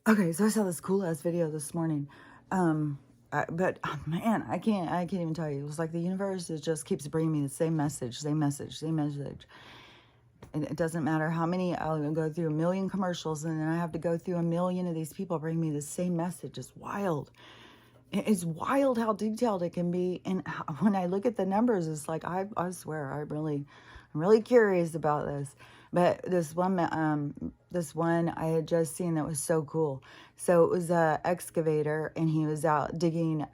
Okay, so I saw this cool ass video this morning. But man, I can't even tell you. It was like the universe, it just keeps bringing me the same message, same message, same message. And it doesn't matter how many, I'll go through a million commercials and then I have to go through a million of these people bring me the same message. It's wild. It's wild how detailed it can be. And when I look at the numbers, it's like, I swear, I'm really curious about this. But this one I had just seen that was so cool. So it was a excavator, and he was out digging.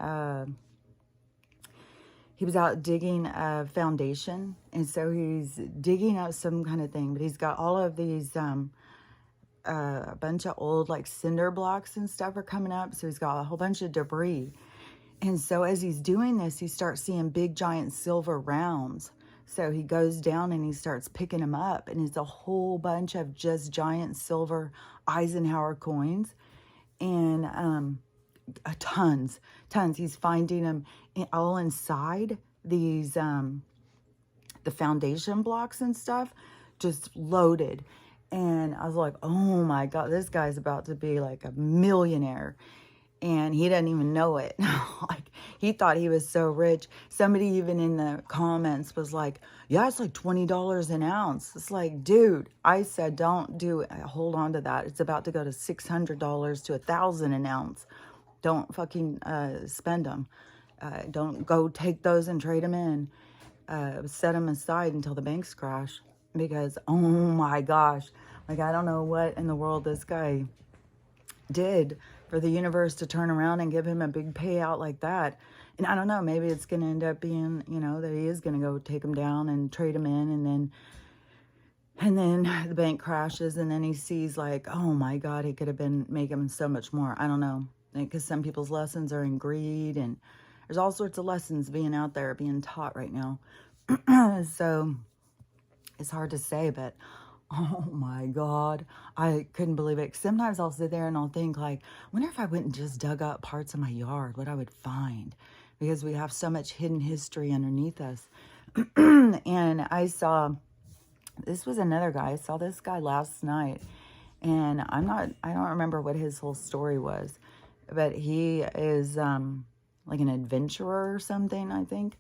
He was out digging a foundation, and so he's digging out some kind of thing. But he's got all of these a bunch of old like cinder blocks and stuff are coming up. So he's got a whole bunch of debris. And so as he's doing this, he starts seeing big giant silver rounds. So he goes down and he starts picking them up, and it's a whole bunch of just giant silver Eisenhower coins, and tons. He's finding them all inside these the foundation blocks and stuff, just loaded. And I was like, oh my God, this guy's about to be like a millionaire. And he doesn't even know it. Like, he thought he was so rich. Somebody even in the comments was like, yeah, it's like $20 an ounce. It's like, dude, I said, don't do it. Hold on to that. It's about to go to $600 to $1,000 an ounce. Don't fucking spend them. Don't go take those and trade them in. Set them aside until the banks crash. Because, oh my gosh, like, I don't know what in the world this guy did for the universe to turn around and give him a big payout like that. And I don't know, maybe it's going to end up being, that he is going to go take him down and trade him in, and then the bank crashes, and then he sees like, oh my God, he could have been making so much more. I don't know, because some people's lessons are in greed, and there's all sorts of lessons being out there being taught right now. So it's hard to say, but oh my God, I couldn't believe it. Sometimes I'll sit there and I'll think like, wonder if I went and just dug up parts of my yard, what I would find, because we have so much hidden history underneath us. And this was another guy. I saw this guy last night, and I don't remember what his whole story was, but he is like an adventurer or something, I think.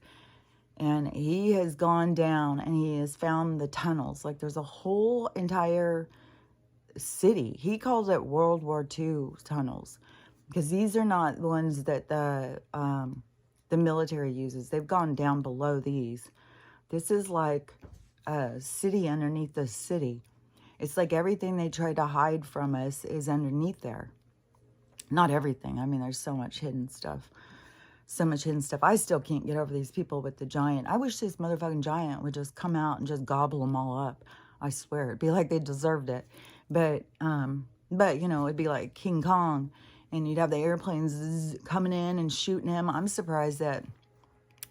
And he has gone down and he has found the tunnels. Like, there's a whole entire city. He calls it World War II tunnels, because these are not the ones that the military uses. They've gone down below these. This is like a city underneath the city. It's like everything they try to hide from us is underneath there. Not everything. I mean, there's so much hidden stuff. I still can't get over these people with the giant. I wish this motherfucking giant would just come out and just gobble them all up. I swear, it'd be like they deserved it. But it'd be like King Kong, and you'd have the airplanes coming in and shooting him. I'm surprised that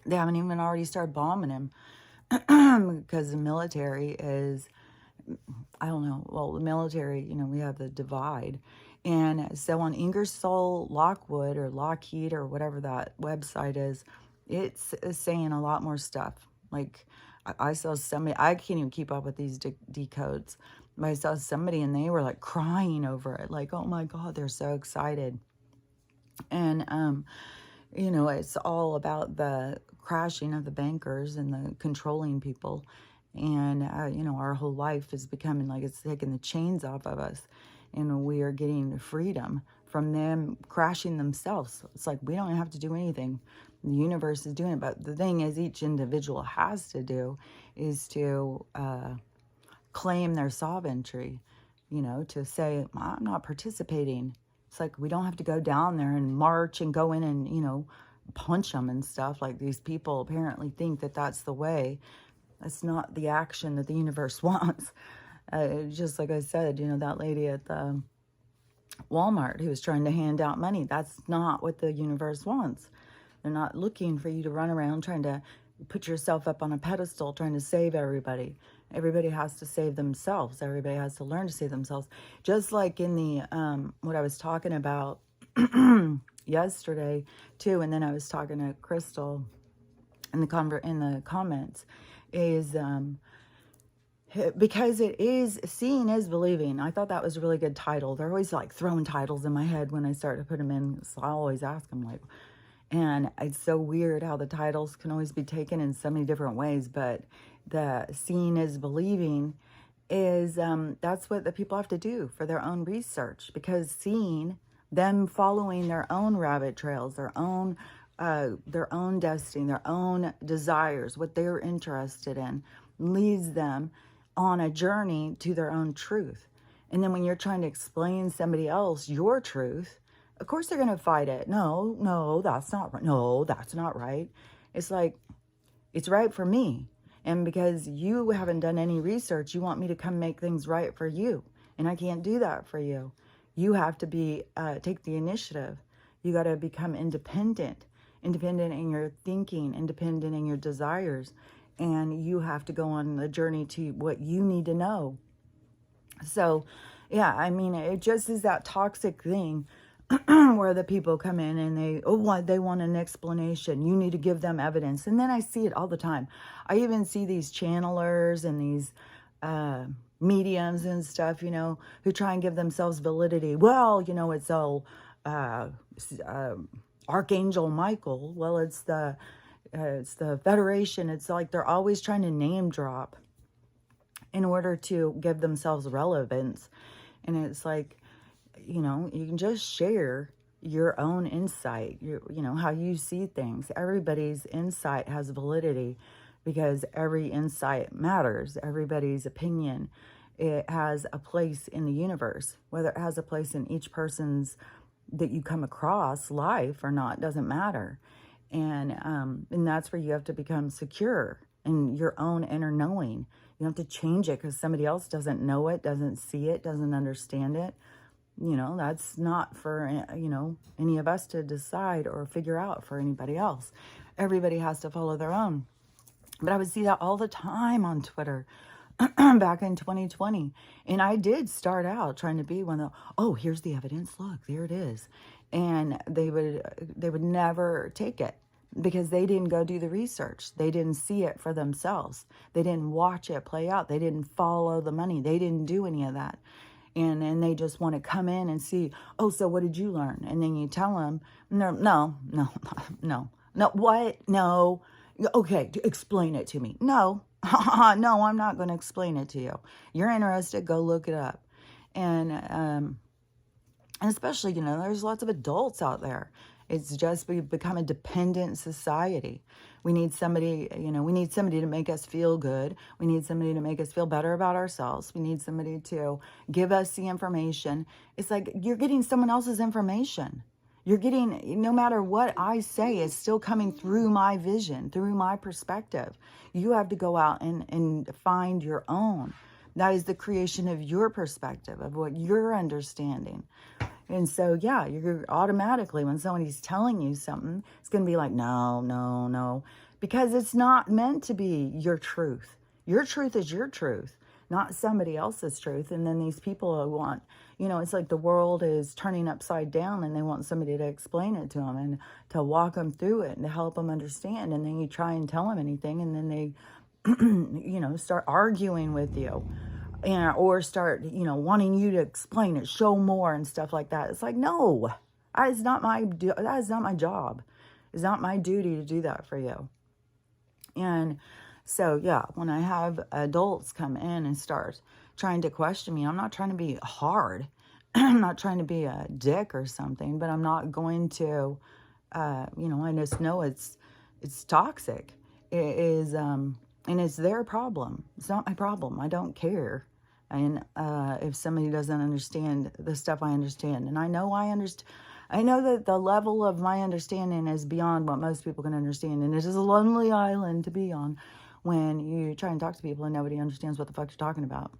they haven't even already started bombing him, because the military is, I don't know. Well, the military, we have the divide. And so on Ingersoll Lockwood or Lockheed or whatever that website is, it's saying a lot more stuff. Like, I saw somebody, I can't even keep up with these decodes, but I saw somebody and they were like crying over it. Like, oh my God, they're so excited. And, it's all about the crashing of the bankers and the controlling people. And, our whole life is becoming like it's taking the chains off of us. And we are getting freedom from them crashing themselves. It's like we don't have to do anything. The universe is doing it. But the thing is, each individual has to do is to claim their sovereignty, to say, I'm not participating. It's like we don't have to go down there and march and go in and, punch them and stuff. Like, these people apparently think that that's the way. That's not the action that the universe wants. Just like I said, that lady at the Walmart who was trying to hand out money, that's not what the universe wants. They're not looking for you to run around trying to put yourself up on a pedestal trying to save everybody. Everybody has to save themselves. Everybody has to learn to save themselves. Just like in the what I was talking about yesterday too, and then I was talking to Crystal in the comments, is because it is seeing is believing. I thought that was a really good title. They're always like throwing titles in my head when I start to put them in. So I always ask them like, and it's so weird how the titles can always be taken in so many different ways. But the seeing is believing is that's what the people have to do for their own research, because seeing them following their own rabbit trails, their own destiny, their own desires, what they're interested in, leads them on a journey to their own truth. And then when you're trying to explain somebody else your truth, of course they're going to fight it. No, that's not right. No, that's not right. It's like, it's right for me. And because you haven't done any research, you want me to come make things right for you. And I can't do that for you. You have to be, take the initiative. You got to become independent in your thinking, independent in your desires. And you have to go on the journey to what you need to know. So, yeah, I mean, it just is that toxic thing where the people come in and they want an explanation. You need to give them evidence. And then I see it all the time. I even see these channelers and these mediums and stuff, who try and give themselves validity. Well, it's all Archangel Michael. Well, it's the Federation. It's like they're always trying to name drop in order to give themselves relevance. And it's like, you can just share your own insight, how you see things. Everybody's insight has validity because every insight matters. Everybody's opinion, it has a place in the universe. Whether it has a place in each person's that you come across life or not, doesn't matter. And that's where you have to become secure in your own inner knowing. You don't have to change it because somebody else doesn't know it, doesn't see it, doesn't understand it. That's not for, any of us to decide or figure out for anybody else. Everybody has to follow their own. But I would see that all the time on Twitter back in 2020. And I did start out trying to be one of the, oh, here's the evidence. Look, there it is. And they would never take it because they didn't go do the research. They didn't see it for themselves. They didn't watch it play out. They didn't follow the money. They didn't do any of that. And they just want to come in and see, oh, so what did you learn? And then you tell them, no, what? No. Okay, explain it to me. No, no, I'm not going to explain it to you. You're interested, go look it up. And especially, there's lots of adults out there. It's just we've become a dependent society. We need somebody, to make us feel good. We need somebody to make us feel better about ourselves. We need somebody to give us the information. It's like you're getting someone else's information. You're getting, no matter what I say, is still coming through my vision, through my perspective. You have to go out and find your own. That is the creation of your perspective, of what you're understanding. And so, yeah, you're automatically, when somebody's telling you something, it's going to be like, no, because it's not meant to be your truth. Your truth is your truth, not somebody else's truth. And then these people want, it's like the world is turning upside down and they want somebody to explain it to them and to walk them through it and to help them understand. And then you try and tell them anything and then they, start arguing with you. Or start, wanting you to explain it, show more and stuff like that. It's like, no, that is not my job. It's not my duty to do that for you. And so, yeah, when I have adults come in and start trying to question me, I'm not trying to be hard. I'm not trying to be a dick or something, but I'm not going to, I just know it's toxic. It is, and it's their problem. It's not my problem. I don't care. And if somebody doesn't understand the stuff I understand, and I know I know that the level of my understanding is beyond what most people can understand, and it is a lonely island to be on when you try and talk to people and nobody understands what the fuck you're talking about.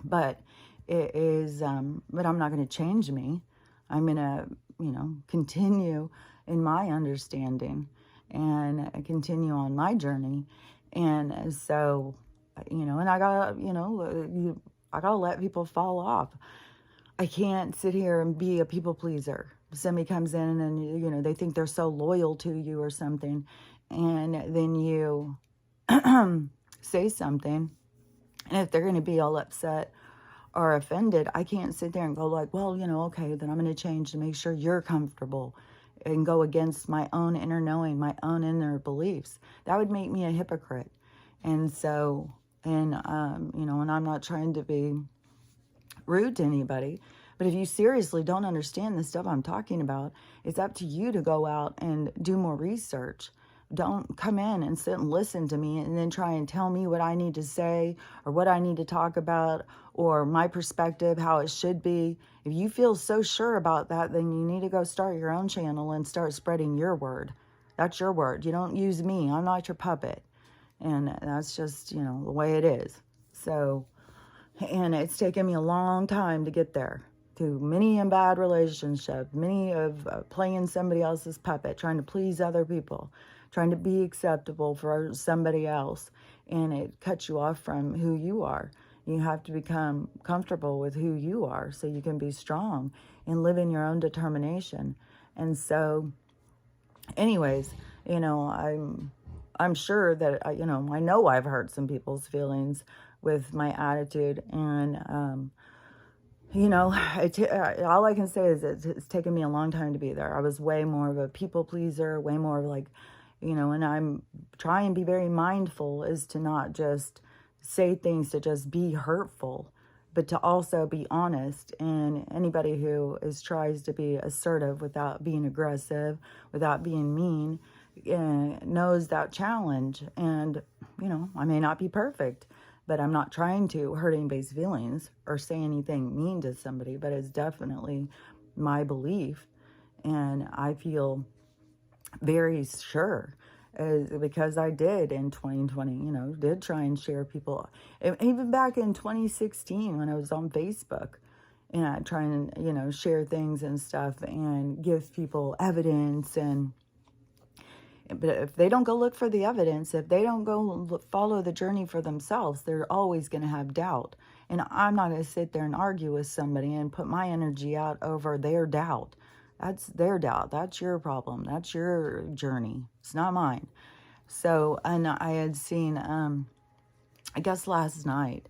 But it is, but I'm not going to change me. I'm going to, continue in my understanding and continue on my journey. And so, and I gotta let people fall off. I can't sit here and be a people pleaser. Somebody comes in and, they think they're so loyal to you or something. And then you say something And if they're going to be all upset or offended, I can't sit there and go like, well, okay, then I'm going to change to make sure you're comfortable, and go against my own inner knowing, my own inner beliefs. That would make me a hypocrite. And so, and I'm not trying to be rude to anybody, but if you seriously don't understand the stuff I'm talking about, it's up to you to go out and do more research. Don't come in and sit and listen to me and then try and tell me what I need to say or what I need to talk about or my perspective, how it should be. If you feel so sure about that, then you need to go start your own channel and start spreading your word. That's your word. You don't use me. I'm not your puppet. And that's just, the way it is. So, and it's taken me a long time to get there. Through many a bad relationship, many of playing somebody else's puppet, trying to please other people, trying to be acceptable for somebody else. And it cuts you off from who you are. You have to become comfortable with who you are so you can be strong and live in your own determination. And so, anyways, I'm sure that, I know I've hurt some people's feelings with my attitude. And, all I can say is it's taken me a long time to be there. I was way more of a people pleaser, way more of like, and I'm trying to be very mindful is to not just say things to just be hurtful, but to also be honest. And anybody who tries to be assertive without being aggressive, without being mean, knows that challenge. And, I may not be perfect, but I'm not trying to hurt anybody's feelings or say anything mean to somebody, but it's definitely my belief. And I feel very sure because I did in 2020, did try and share people. Even back in 2016 when I was on Facebook, and I try and, share things and stuff and give people evidence. But if they don't go look for the evidence, if they don't go follow the journey for themselves, they're always going to have doubt. And I'm not going to sit there and argue with somebody and put my energy out over their doubt. That's their doubt. That's your problem. That's your journey. It's not mine. So, and I had seen, I guess last night,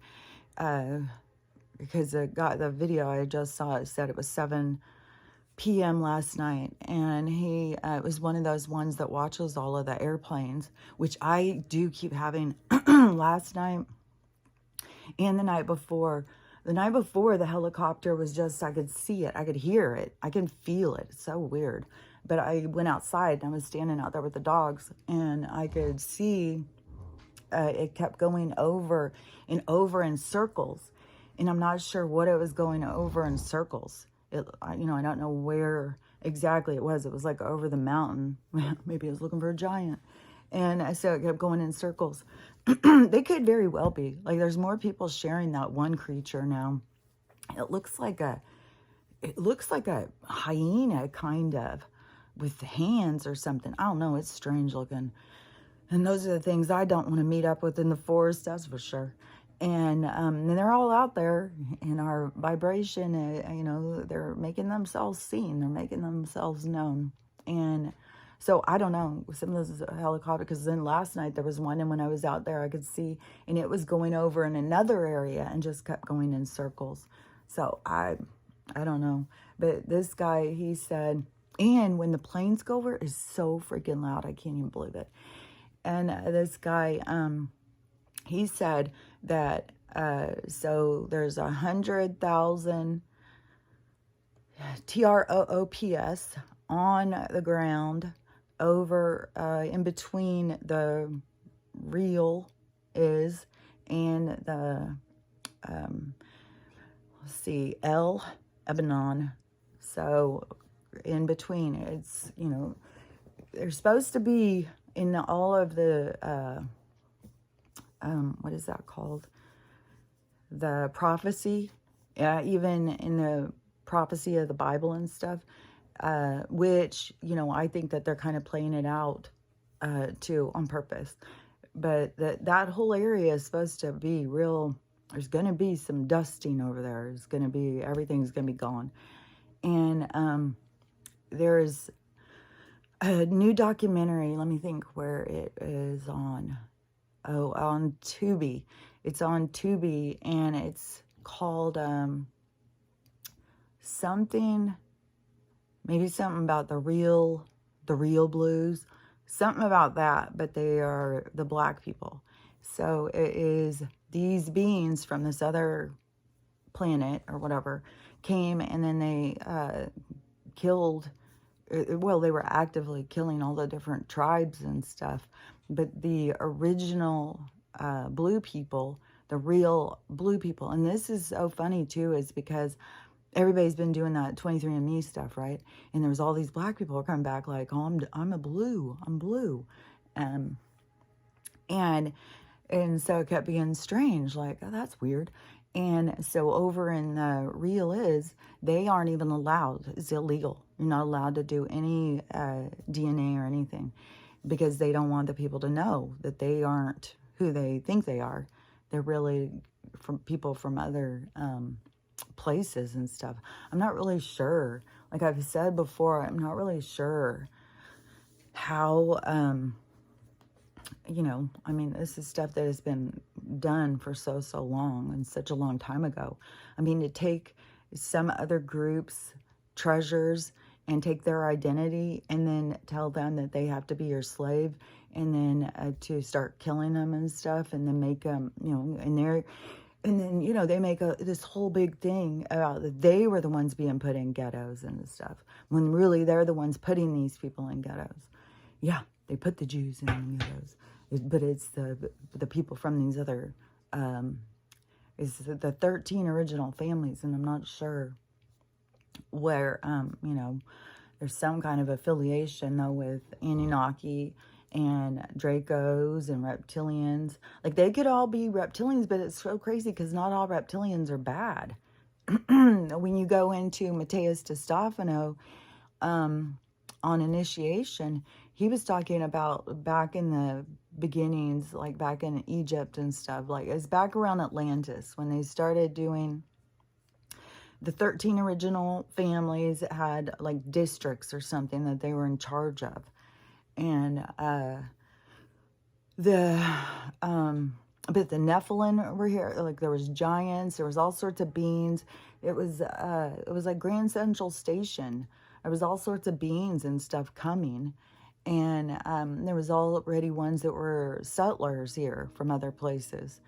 because the video I just saw, it said it was 7 p.m. last night, and he was one of those ones that watches all of the airplanes, which I do keep having. Last night and the night before. The night before, the helicopter was just, I could see it, I could hear it, I can feel it. It's so weird. But I went outside and I was standing out there with the dogs, and I could see it kept going over and over in circles, and I'm not sure what it was going over in circles. I don't know where exactly it was. It was like over the mountain. Maybe it was looking for a giant. And so it kept going in circles. They could very well be. Like, there's more people sharing that one creature now. It looks like a hyena, kind of, with hands or something. I don't know. It's strange looking. And those are the things I don't want to meet up with in the forest, that's for sure. And they're all out there in our vibration. They're making themselves seen. They're making themselves known. And so I don't know, some of those helicopters, because then last night there was one, and when I was out there I could see, and it was going over in another area and just kept going in circles. So I don't know. But this guy, he said, and when the planes go over, it's so freaking loud. I can't even believe it. And this guy, he said that, so there's 100,000 TROOPS on the ground over, in between the real is and the, let's see, El Lebanon. So in between, it's, they're supposed to be in all of the, what is that called? The prophecy, even in the prophecy of the Bible and stuff, which, I think that they're kind of playing it out, too, on purpose. But that whole area is supposed to be real. There's going to be some dusting over there. It's going to be, everything's going to be gone. And, there's a new documentary. Let me think where it is on. Oh, on Tubi. It's on Tubi, and it's called something, maybe something about the real blues, something about that, but they are the black people. So it is these beings from this other planet or whatever came, and then they killed, well, they were actively killing all the different tribes and stuff, but the original blue people, the real blue people, and this is so funny too, is because everybody's been doing that 23andMe stuff, right? And there was all these black people who are coming back like, oh, I'm blue. Um, and so it kept being strange, like, oh, that's weird. And so over in the Real Is, they aren't even allowed. It's illegal. You're not allowed to do any DNA or anything, because they don't want the people to know that they aren't who they think they are. They're really from people from other places and stuff. I'm not really sure. Like I've said before, I'm not really sure how, I mean, this is stuff that has been done for so long and such a long time ago. I mean, to take some other group's treasures and take their identity and then tell them that they have to be your slave, and then to start killing them and stuff, and then make them, and then, they make this whole big thing about that they were the ones being put in ghettos and stuff, when really they're the ones putting these people in ghettos. Yeah, they put the Jews in ghettos, but it's the people from these other, it's the 13 original families, and I'm not sure where, there's some kind of affiliation, though, with Anunnaki and Dracos and reptilians. Like, they could all be reptilians, but it's so crazy because not all reptilians are bad. When you go into Mateus de Stefano on initiation, he was talking about back in the beginnings, like back in Egypt and stuff, like it's back around Atlantis when they started doing the 13 original families had like districts or something that they were in charge of. And but the Nephilim were here. Like there was giants, there was all sorts of beings. It was like Grand Central Station. There was all sorts of beings and stuff coming. And there was already ones that were settlers here from other places.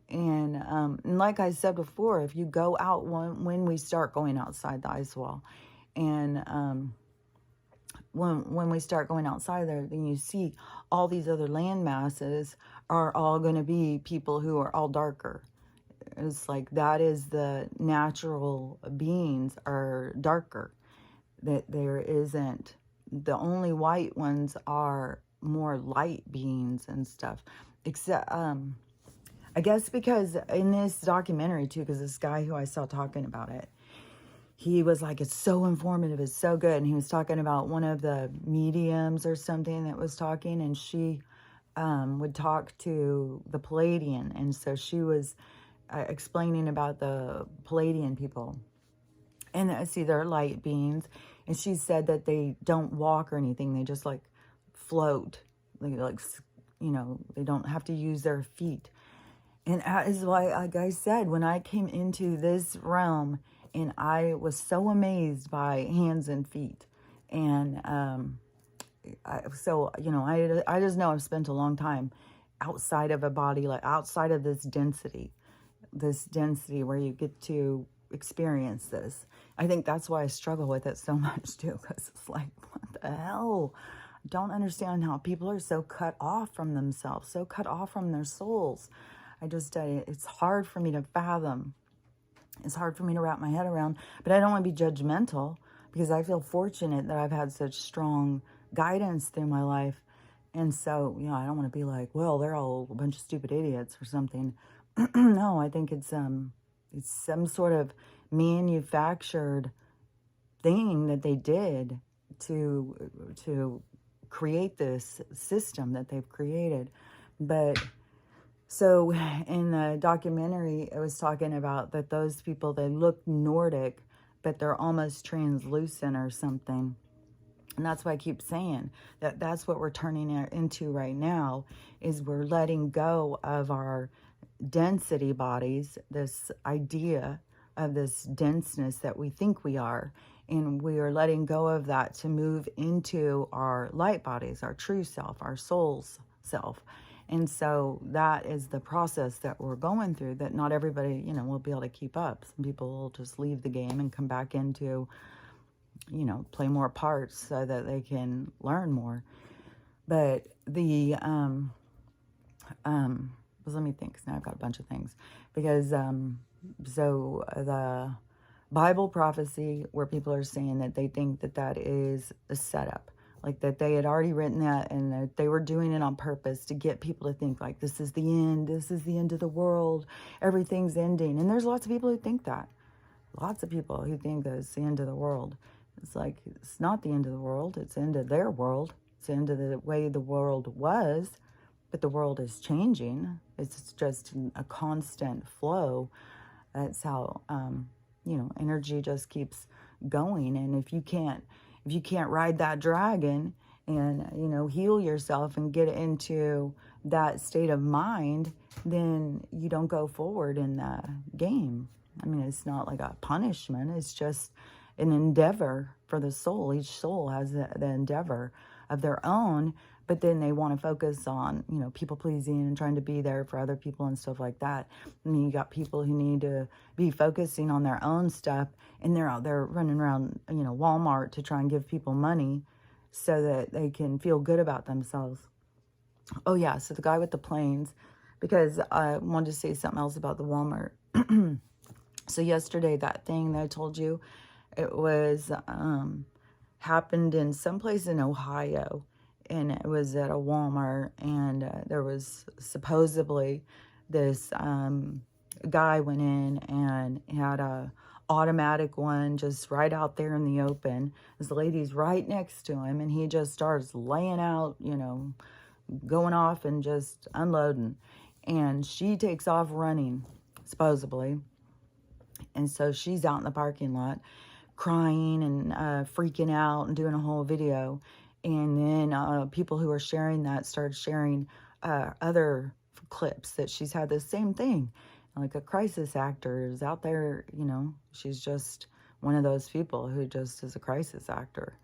And like I said before, if you go out when we start going outside the ice wall, and when we start going outside there, then you see all these other land masses are all going to be people who are all darker. It's like that is the natural beings are darker. That there isn't, the only white ones are more light beings and stuff. Except I guess because in this documentary too, because this guy who I saw talking about it, he was like, it's so informative, it's so good. And he was talking about one of the mediums or something that was talking, and she would talk to the Palladian. And so she was explaining about the Palladian people. And see, they're light beings. And she said that they don't walk or anything. They just like float. They don't have to use their feet. And that is why, like I said, when I came into this realm, and I was so amazed by hands and feet. And I just know I've spent a long time outside of a body, like outside of this density where you get to experience this. I think that's why I struggle with it so much too, because it's like, what the hell? I don't understand how people are so cut off from themselves, so cut off from their souls. It's hard for me to fathom. It's hard for me to wrap my head around, but I don't want to be judgmental, because I feel fortunate that I've had such strong guidance through my life. And so, I don't want to be like, well, they're all a bunch of stupid idiots or something. No, I think it's some sort of manufactured thing that they did to create this system that they've created. But so in the documentary, it was talking about that those people, they look Nordic, but they're almost translucent or something. And that's why I keep saying that's what we're turning into right now, is we're letting go of our density bodies, this idea of this denseness that we think we are, and we are letting go of that to move into our light bodies, our true self, our soul's self. And so that is the process that we're going through, that not everybody, will be able to keep up. Some people will just leave the game and come back into, play more parts so that they can learn more. But the, let me think, 'cause now I've got a bunch of things. Because, so the Bible prophecy, where people are saying that they think that that is a setup, like that they had already written that and that they were doing it on purpose to get people to think like, this is the end of the world, everything's ending. And there's lots of people who think that. Lots of people who think that it's the end of the world. It's like, it's not the end of the world, it's the end of their world. It's the end of the way the world was, but the world is changing. It's just a constant flow. That's how, energy just keeps going. And if you can't ride that dragon and, heal yourself and get into that state of mind, then you don't go forward in the game. I mean, it's not like a punishment. It's just an endeavor for the soul. Each soul has the endeavor of their own, but then they want to focus on, people pleasing and trying to be there for other people and stuff like that. I mean, you got people who need to be focusing on their own stuff, and they're out there running around, Walmart to try and give people money so that they can feel good about themselves. Oh yeah, so the guy with the planes, because I wanted to say something else about the Walmart. So yesterday, that thing that I told you, it was happened in some place in Ohio, and it was at a Walmart, and there was supposedly this guy went in and had a automatic one just right out there in the open. This lady's right next to him, and he just starts laying out, going off and just unloading. And she takes off running, supposedly. And so she's out in the parking lot crying and freaking out and doing a whole video. And then people who are sharing that started sharing other clips that she's had the same thing. Like a crisis actor is out there, she's just one of those people who just is a crisis actor.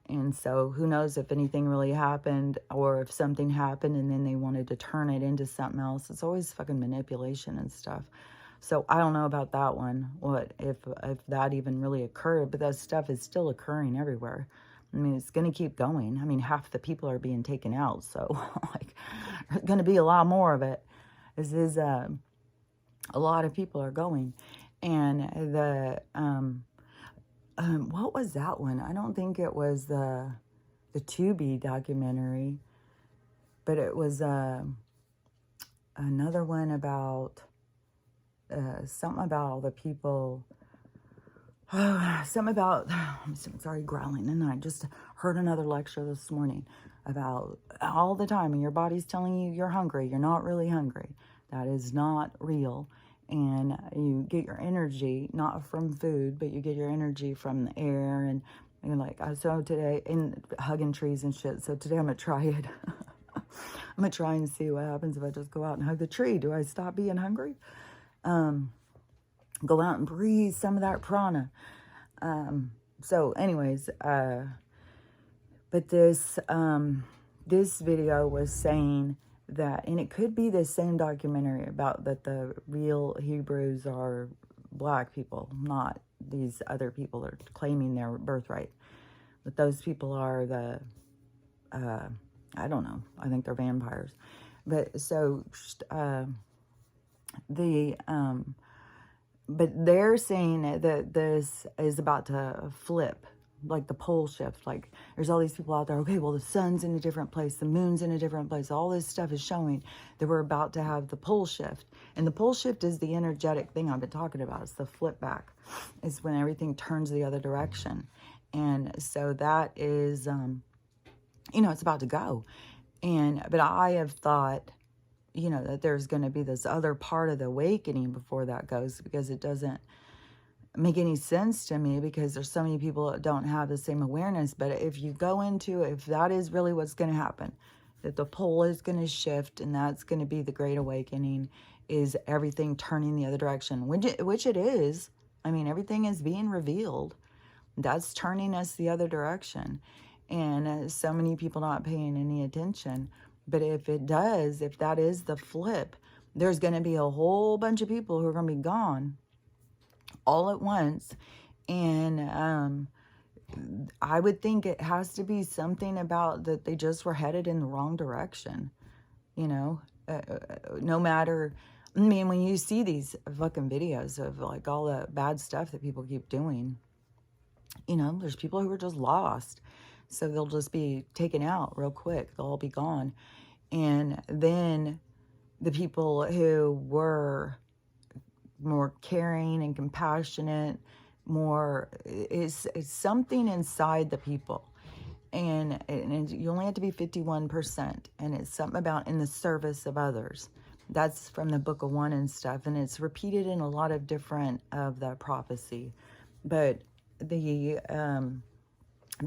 And so who knows if anything really happened or if something happened and then they wanted to turn it into something else. It's always fucking manipulation and stuff. So I don't know about that one, what if that even really occurred, but that stuff is still occurring everywhere. I mean, it's going to keep going. I mean, half the people are being taken out, so like there's going to be a lot more of it. This is a lot of people are going. And the what was that one? I don't think it was the Tubi documentary, but it was another one about something about all the people. Something about, I'm sorry, growling. And I just heard another lecture this morning about all the time, and your body's telling you you're hungry. You're not really hungry. That is not real. And you get your energy, not from food, but you get your energy from the air. And you're like, so today, and hugging trees and shit. So today I'm going to try it. I'm going to try and see what happens if I just go out and hug the tree. Do I stop being hungry? Go out and breathe some of that prana. So anyways, but this video was saying that, and it could be the same documentary about that the real Hebrews are black people, not these other people that are claiming their birthright. But those people are the, I don't know, I think they're vampires. But so, but they're saying that this is about to flip, like the pole shift. Like there's all these people out there, okay, well the sun's in a different place, the moon's in a different place. All this stuff is showing that we're about to have the pole shift. And the pole shift is the energetic thing I've been talking about. It's the flip back. It's when everything turns the other direction. And so that is, it's about to go. But I have thought, that there's going to be this other part of the awakening before that goes, because it doesn't make any sense to me, because there's so many people that don't have the same awareness. But if you go into, if that is really what's going to happen, that the pole is going to shift and that's going to be the great awakening, is everything turning the other direction, which it is. I mean, everything is being revealed. That's turning us the other direction. And so many people not paying any attention. But if it does, if that is the flip, there's going to be a whole bunch of people who are going to be gone all at once. And I would think it has to be something about that they just were headed in the wrong direction. You know, no matter, I mean, when you see these fucking videos of like all the bad stuff that people keep doing, you know, there's people who are just lost. So they'll just be taken out real quick. They'll all be gone. And then the people who were more caring and compassionate, more, it's something inside the people. And you only have to be 51%. And it's something about in the service of others. That's from the Book of One and stuff. And it's repeated in a lot of different of the prophecy. But the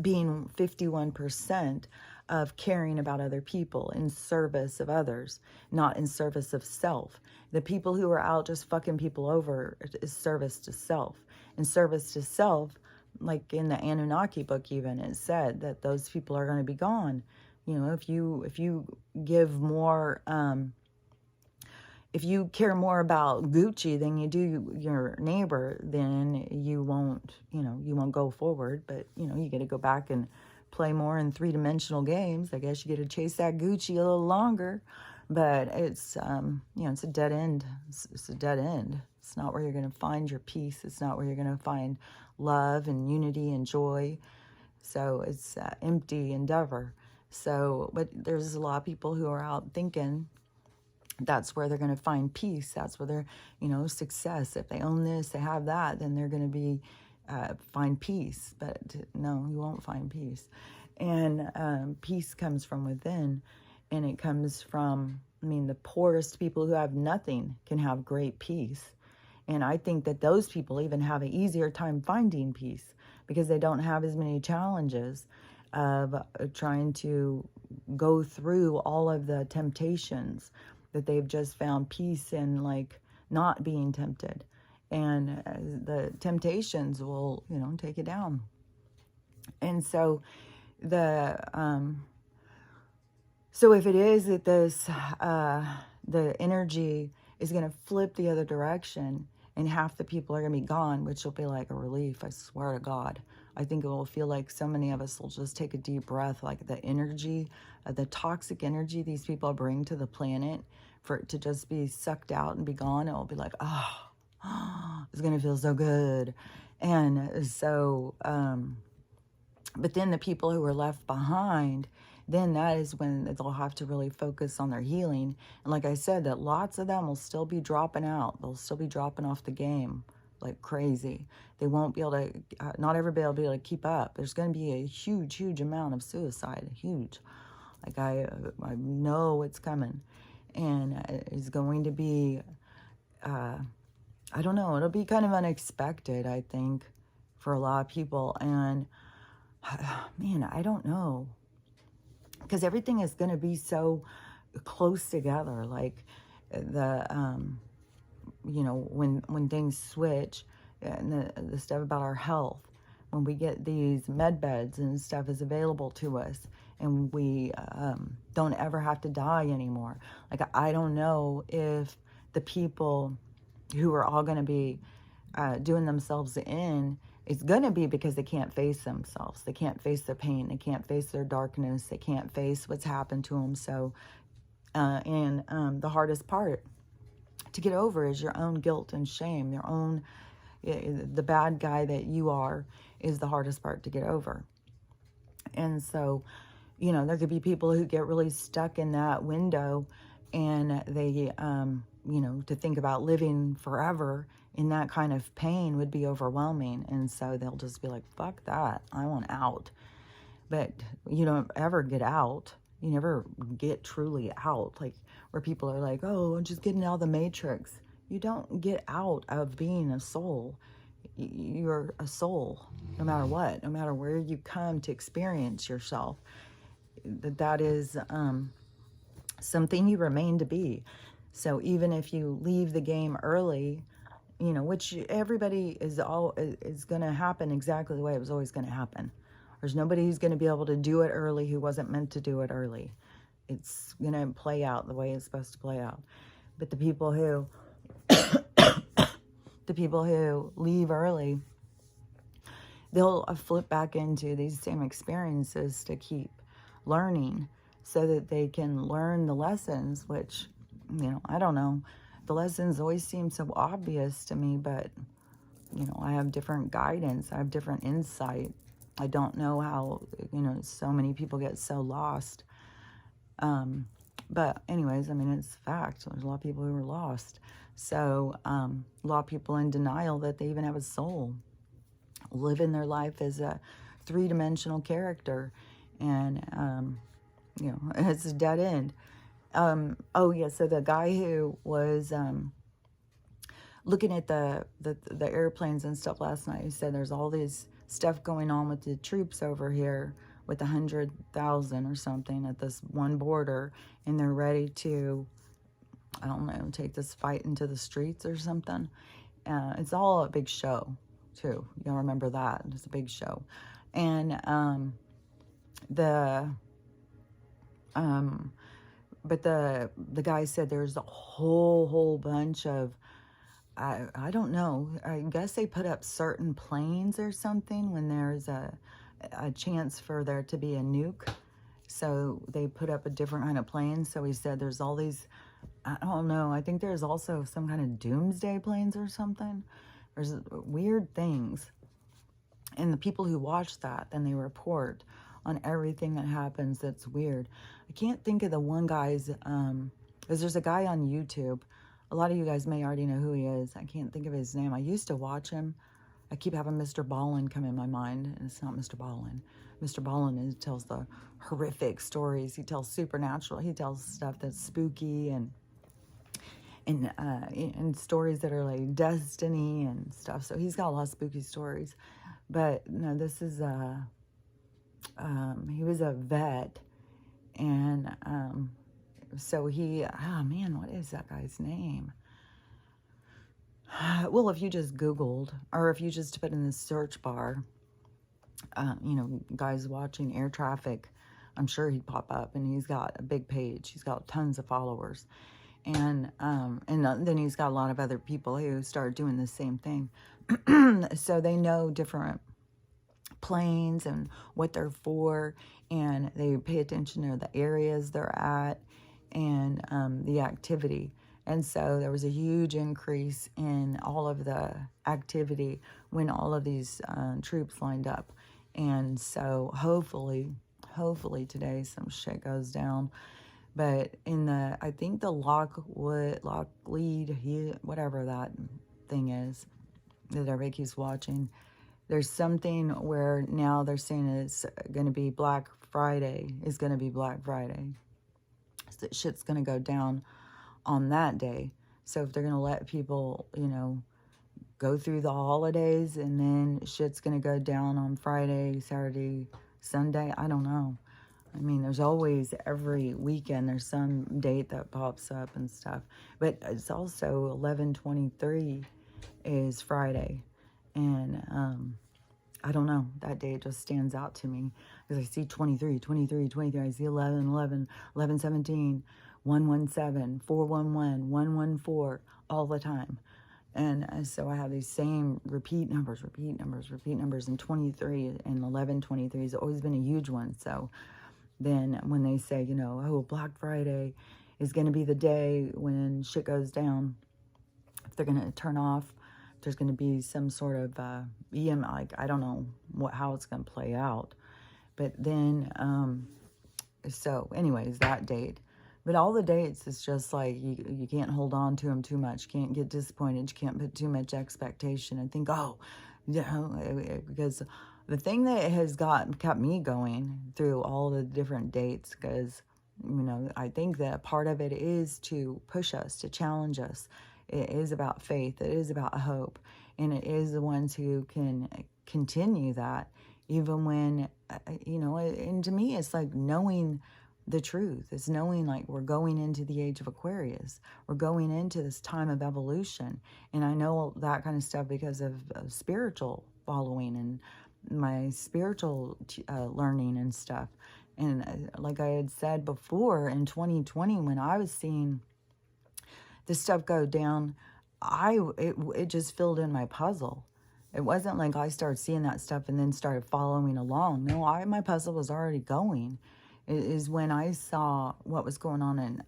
being 51% of caring about other people in service of others, not in service of self. The people who are out just fucking people over is service to self. And service to self, like in the Anunnaki book even, it said that those people are going to be gone. You know, if you give more, if you care more about Gucci than you do your neighbor, then you won't, you know, you won't go forward. But, you know, you get to go back and play more in three-dimensional games. I guess you get to chase that Gucci a little longer. But it's, you know, it's a dead end. It's a dead end. It's not where you're going to find your peace. It's not where you're going to find love and unity and joy. So it's empty endeavor. So, but there's a lot of people who are out thinking that's where they're going to find peace. That's where they're, you know, success. If they own this, they have that, then they're going to be, find peace. But no, you won't find peace. And peace comes from within. And it comes from, I mean, the poorest people who have nothing can have great peace. And I think that those people even have an easier time finding peace because they don't have as many challenges of trying to go through all of the temptations, that they've just found peace in, like, not being tempted. And the temptations will, you know, take it down. And so so if it is that this, the energy is going to flip the other direction and half the people are going to be gone, which will be like a relief, I swear to God. I think it will feel like so many of us will just take a deep breath, like the energy, the toxic energy these people bring to the planet, for it to just be sucked out and be gone. It will be like, oh, it's going to feel so good. And so, but then the people who are left behind, then that is when they'll have to really focus on their healing. And like I said, that lots of them will still be dropping out. They'll still be dropping off the game like crazy. They won't be able to, not everybody will be able to keep up. There's going to be a huge, huge amount of suicide, huge. Like I know it's coming. And it's going to be, I don't know, it'll be kind of unexpected, I think, for a lot of people. And man, I don't know. Because everything is going to be so close together. Like the, you know, when things switch, and the stuff about our health, when we get these med beds and stuff is available to us, and we don't ever have to die anymore. Like, I don't know if the people who are all going to be doing themselves in, it's going to be because they can't face themselves. They can't face their pain. They can't face their darkness. They can't face what's happened to them. So, the hardest part to get over is your own guilt and shame. Your own, the bad guy that you are is the hardest part to get over. And so, you know, there could be people who get really stuck in that window, and they, you know, to think about living forever in that kind of pain would be overwhelming. And so they'll just be like, fuck that, I want out. But you don't ever get out. You never get truly out. Like, where people are like, oh, I'm just getting out of the matrix. You don't get out of being a soul. You're a soul, no matter what, no matter where you come to experience yourself. That is something you remain to be. So even if you leave the game early, you know, which everybody is going to happen exactly the way it was always going to happen. There's nobody who's going to be able to do it early who wasn't meant to do it early. It's going to play out the way it's supposed to play out. But the people who leave early, they'll flip back into these same experiences to keep learning so that they can learn the lessons, which, you know, I don't know. The lessons always seem so obvious to me, but, you know, I have different guidance. I have different insight. I don't know how, you know, so many people get so lost. But anyways, I mean, it's fact. There's a lot of people who are lost. So a lot of people in denial that they even have a soul, living their life as a three-dimensional character. And, you know, it's a dead end. Oh, yeah, so the guy who was looking at the airplanes and stuff last night, he said there's all this stuff going on with the troops over here with 100,000 or something at this one border, and they're ready to, I don't know, take this fight into the streets or something. It's all a big show, too. You'll remember that. It's a big show. And but the guy said there's a whole bunch of, I don't know, I guess they put up certain planes or something when there's a chance for there to be a nuke. So they put up a different kind of plane. So he said there's all these, I don't know, I think there's also some kind of doomsday planes or something. There's weird things. And the people who watch that, then they report on everything that happens that's weird. I can't think of the one guy's, because there's a guy on YouTube. A lot of you guys may already know who he is. I can't think of his name. I used to watch him. I keep having Mr. Ballin come in my mind, and it's not Mr. Ballin. Mr. Ballin tells the horrific stories. He tells supernatural. He tells stuff that's spooky and stories that are like destiny and stuff. So he's got a lot of spooky stories. But no, this is he was a vet, and so he, oh man, what is that guy's name? Well, if you just Googled, or if you just put in the search bar, you know, guys watching air traffic, I'm sure he'd pop up, and he's got a big page. He's got tons of followers. And then he's got a lot of other people who start doing the same thing. So they know different planes and what they're for, and they pay attention to the areas they're at and the activity. And so there was a huge increase in all of the activity when all of these troops lined up. And so hopefully today some shit goes down. But in the, I think the Lockleed, whatever that thing is that everybody keeps watching, there's something where now they're saying it's going to be Black Friday. Is going to be Black Friday. So shit's going to go down on that day. So if they're going to let people, you know, go through the holidays and then shit's going to go down on Friday, Saturday, Sunday, I don't know. I mean, there's always, every weekend, there's some date that pops up and stuff. But it's also 11/23 is Friday. And I don't know. That date just stands out to me. Because I see 23. I see 11, 11/17, 1/17, 4/11, 1/14 all the time. And so I have these same repeat numbers. And 23 and 11/23 has always been a huge one. So then when they say, you know, oh, Black Friday is going to be the day when shit goes down, if they're going to turn off, there's going to be some sort of like, I don't know how it's going to play out. But then, so anyways, that date. But all the dates, it's just like you can't hold on to them too much. You can't get disappointed. You can't put too much expectation and think, oh, you know, because the thing that has kept me going through all the different dates, because, you know, I think that part of it is to push us, to challenge us. It is about faith. It is about hope. And it is the ones who can continue that even when, you know, and to me, it's like knowing the truth. It's knowing like we're going into the age of Aquarius. We're going into this time of evolution. And I know that kind of stuff because of spiritual following and my spiritual learning and stuff. And like I had said before, in 2020, when I was seeing this stuff go down, it just filled in my puzzle. It wasn't like I started seeing that stuff and then started following along. No, my puzzle was already going. It is when I saw what was going on in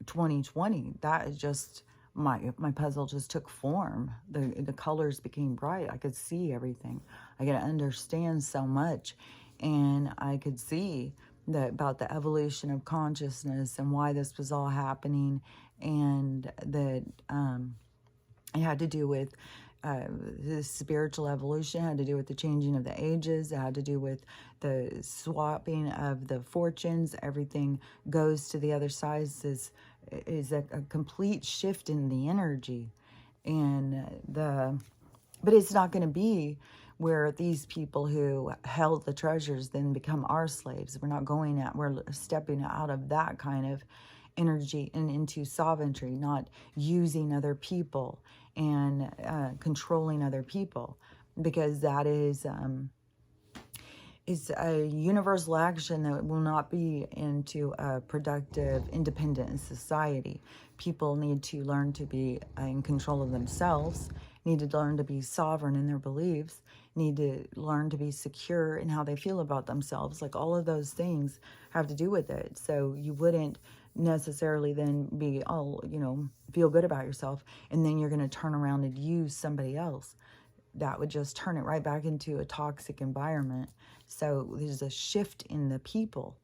2020, that is just my puzzle just took form. The colors became bright. I could see everything. I could understand so much, and I could see that about the evolution of consciousness and why this was all happening, and that it had to do with the spiritual evolution, had to do with the changing of the ages, it had to do with the swapping of the fortunes. Everything goes to the other side. Is a complete shift in the energy. And but it's not going to be where these people who held the treasures then become our slaves. We're stepping out of that kind of energy and into sovereignty, not using other people and controlling other people, because that is a universal action that will not be into a productive, independent society. People need to learn to be in control of themselves, need to learn to be sovereign in their beliefs, need to learn to be secure in how they feel about themselves. Like all of those things have to do with it. So you wouldn't necessarily then be, feel good about yourself, and then you're going to turn around and use somebody else. That would just turn it right back into a toxic environment. So there's a shift in the people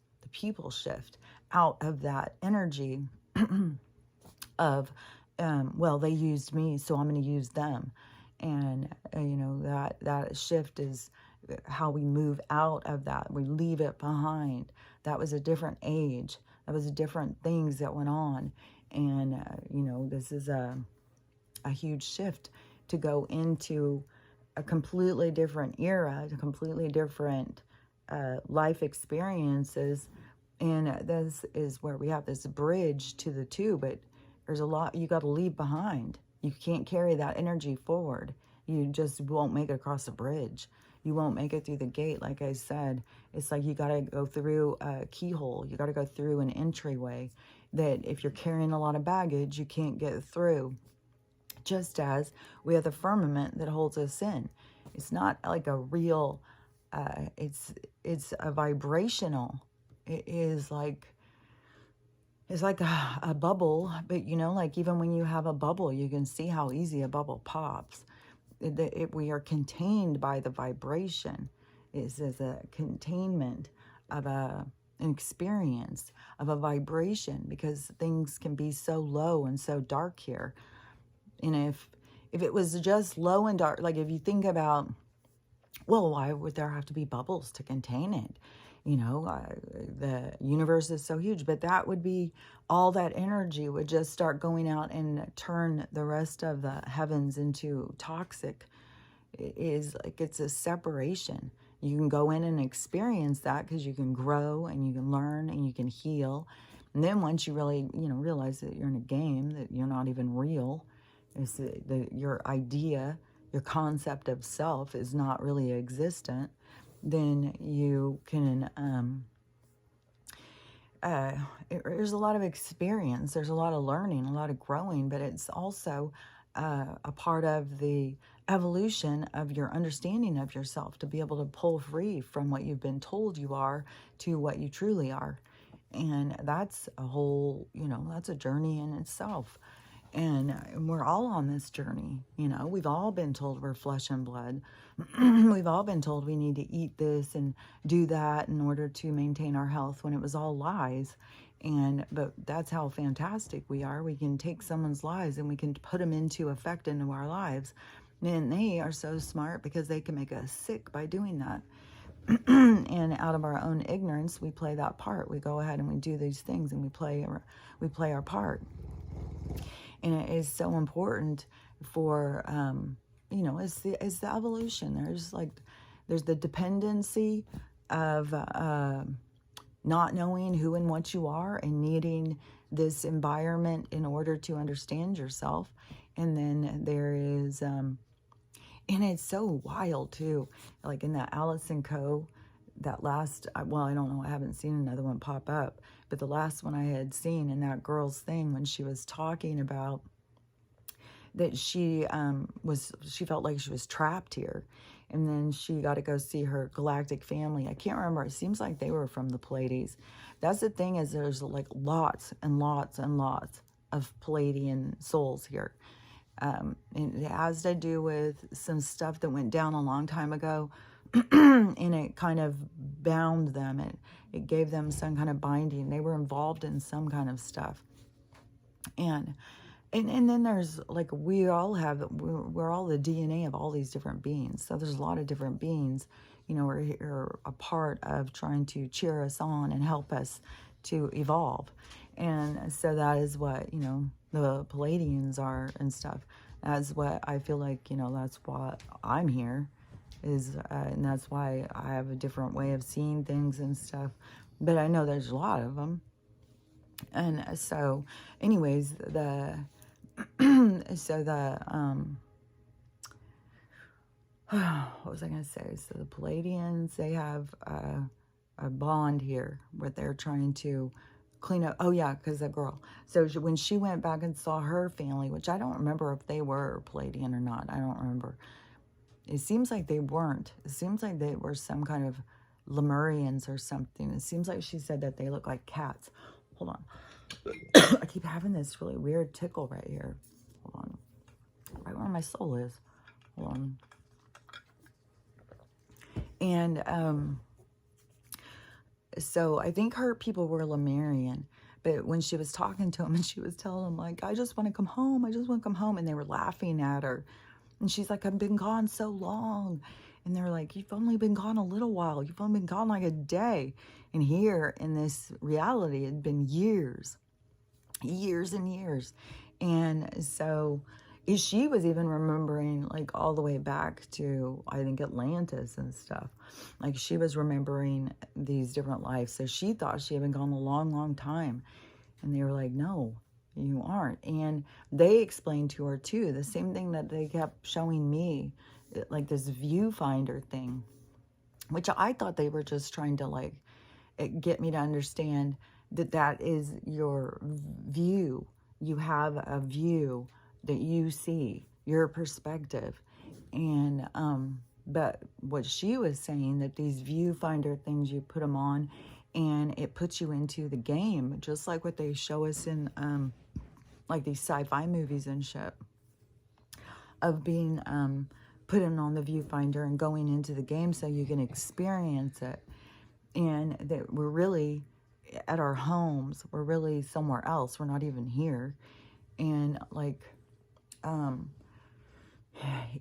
shift out of that energy of, they used me, so I'm going to use them. And, that shift is how we move out of that. We leave it behind. That was a different age. That was different things that went on. And, this is a huge shift to go into a completely different era, a completely different life experiences. And this is where we have this bridge to the two, but there's a lot you got to leave behind. You can't carry that energy forward. You just won't make it across the bridge. You won't make it through the gate. Like I said, it's like you got to go through a keyhole. You got to go through an entryway that if you're carrying a lot of baggage, you can't get through. Just as we have the firmament that holds us in. It's not like a real, it's a vibrational. It is like, it's like a bubble, but like even when you have a bubble, you can see how easy a bubble pops. We are contained by the vibration. It's as a containment of an experience, of a vibration, because things can be so low and so dark here. And if it was just low and dark, like if you think about, well, why would there have to be bubbles to contain it? The universe is so huge, but that would be all that energy would just start going out and turn the rest of the heavens into toxic. It is like it's a separation. You can go in and experience that because you can grow and you can learn and you can heal. And then once you really, realize that you're in a game, that you're not even real, is your idea, your concept of self is not really existent, then you can, there's a lot of experience, there's a lot of learning, a lot of growing, but it's also a part of the evolution of your understanding of yourself, to be able to pull free from what you've been told you are to what you truly are. And that's a whole, that's a journey in itself. And we're all on this journey. We've all been told we're flesh and blood. We've all been told we need to eat this and do that in order to maintain our health, when it was all lies. But that's how fantastic we are. We can take someone's lies and we can put them into effect into our lives. And they are so smart because they can make us sick by doing that. And out of our own ignorance, we play that part. We go ahead and we do these things and we play our part. And it is so important for, it's the evolution. There's the dependency of not knowing who and what you are and needing this environment in order to understand yourself. And then there is, and it's so wild too. Like in that Allison Coe, that last, well, I don't know, I haven't seen another one pop up, but the last one I had seen in that girl's thing when she was talking about that she felt like she was trapped here. And then she got to go see her galactic family. I can't remember. It seems like they were from the Pleiades. That's the thing, is there's like lots and lots and lots of Pleiadian souls here. And it has to do with some stuff that went down a long time ago. And it kind of bound them. It gave them some kind of binding. They were involved in some kind of stuff. And then there's like, we're all the DNA of all these different beings. So there's a lot of different beings, you know, are a part of trying to cheer us on and help us to evolve. And so that is what, you know, the Palladians are and stuff. That's what I feel like, you know, that's why I'm here is, and that's why I have a different way of seeing things and stuff. But I know there's a lot of them. And so anyways, what was I going to say? So the Palladians, they have a bond here where they're trying to clean up. Oh yeah, because the girl. So when she went back and saw her family, which I don't remember if they were Palladian or not. I don't remember. It seems like they weren't. It seems like they were some kind of Lemurians or something. It seems like she said that they look like cats. Hold on. I keep having this really weird tickle right here. Hold on. Right where my soul is. Hold on. And so I think her people were Lemurian. But when she was talking to them and she was telling them, like, I just want to come home. I just want to come home. And they were laughing at her. And she's like, I've been gone so long. And they're like, you've only been gone a little while. You've only been gone like a day. And here in this reality, it had been years. Years and years. And so she was even remembering like all the way back to, I think, Atlantis and stuff. Like she was remembering these different lives. So she thought she had been gone a long, long time. And they were like, no, you aren't. And they explained to her too, the same thing that they kept showing me, like this viewfinder thing, which I thought they were just trying to like get me to understand that that is your view. You have a view that you see, your perspective. And but what she was saying, that these viewfinder things, you put them on and it puts you into the game, just like what they show us in like these sci-fi movies and shit, of being putting on the viewfinder and going into the game so you can experience it. And that we're really at our homes, we're really somewhere else, we're not even here. And like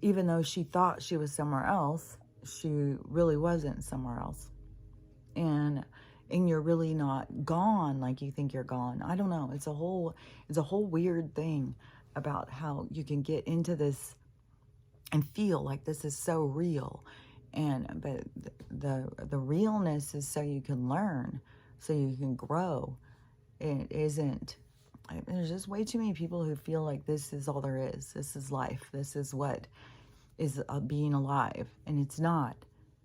even though she thought she was somewhere else, she really wasn't somewhere else. And you're really not gone like you think you're gone. I don't know, it's a whole weird thing about how you can get into this and feel like this is so real. And but the realness is so you can learn, so you can grow. It isn't, there's just way too many people who feel like this is all there is. This is life. This is what is being alive. And it's not.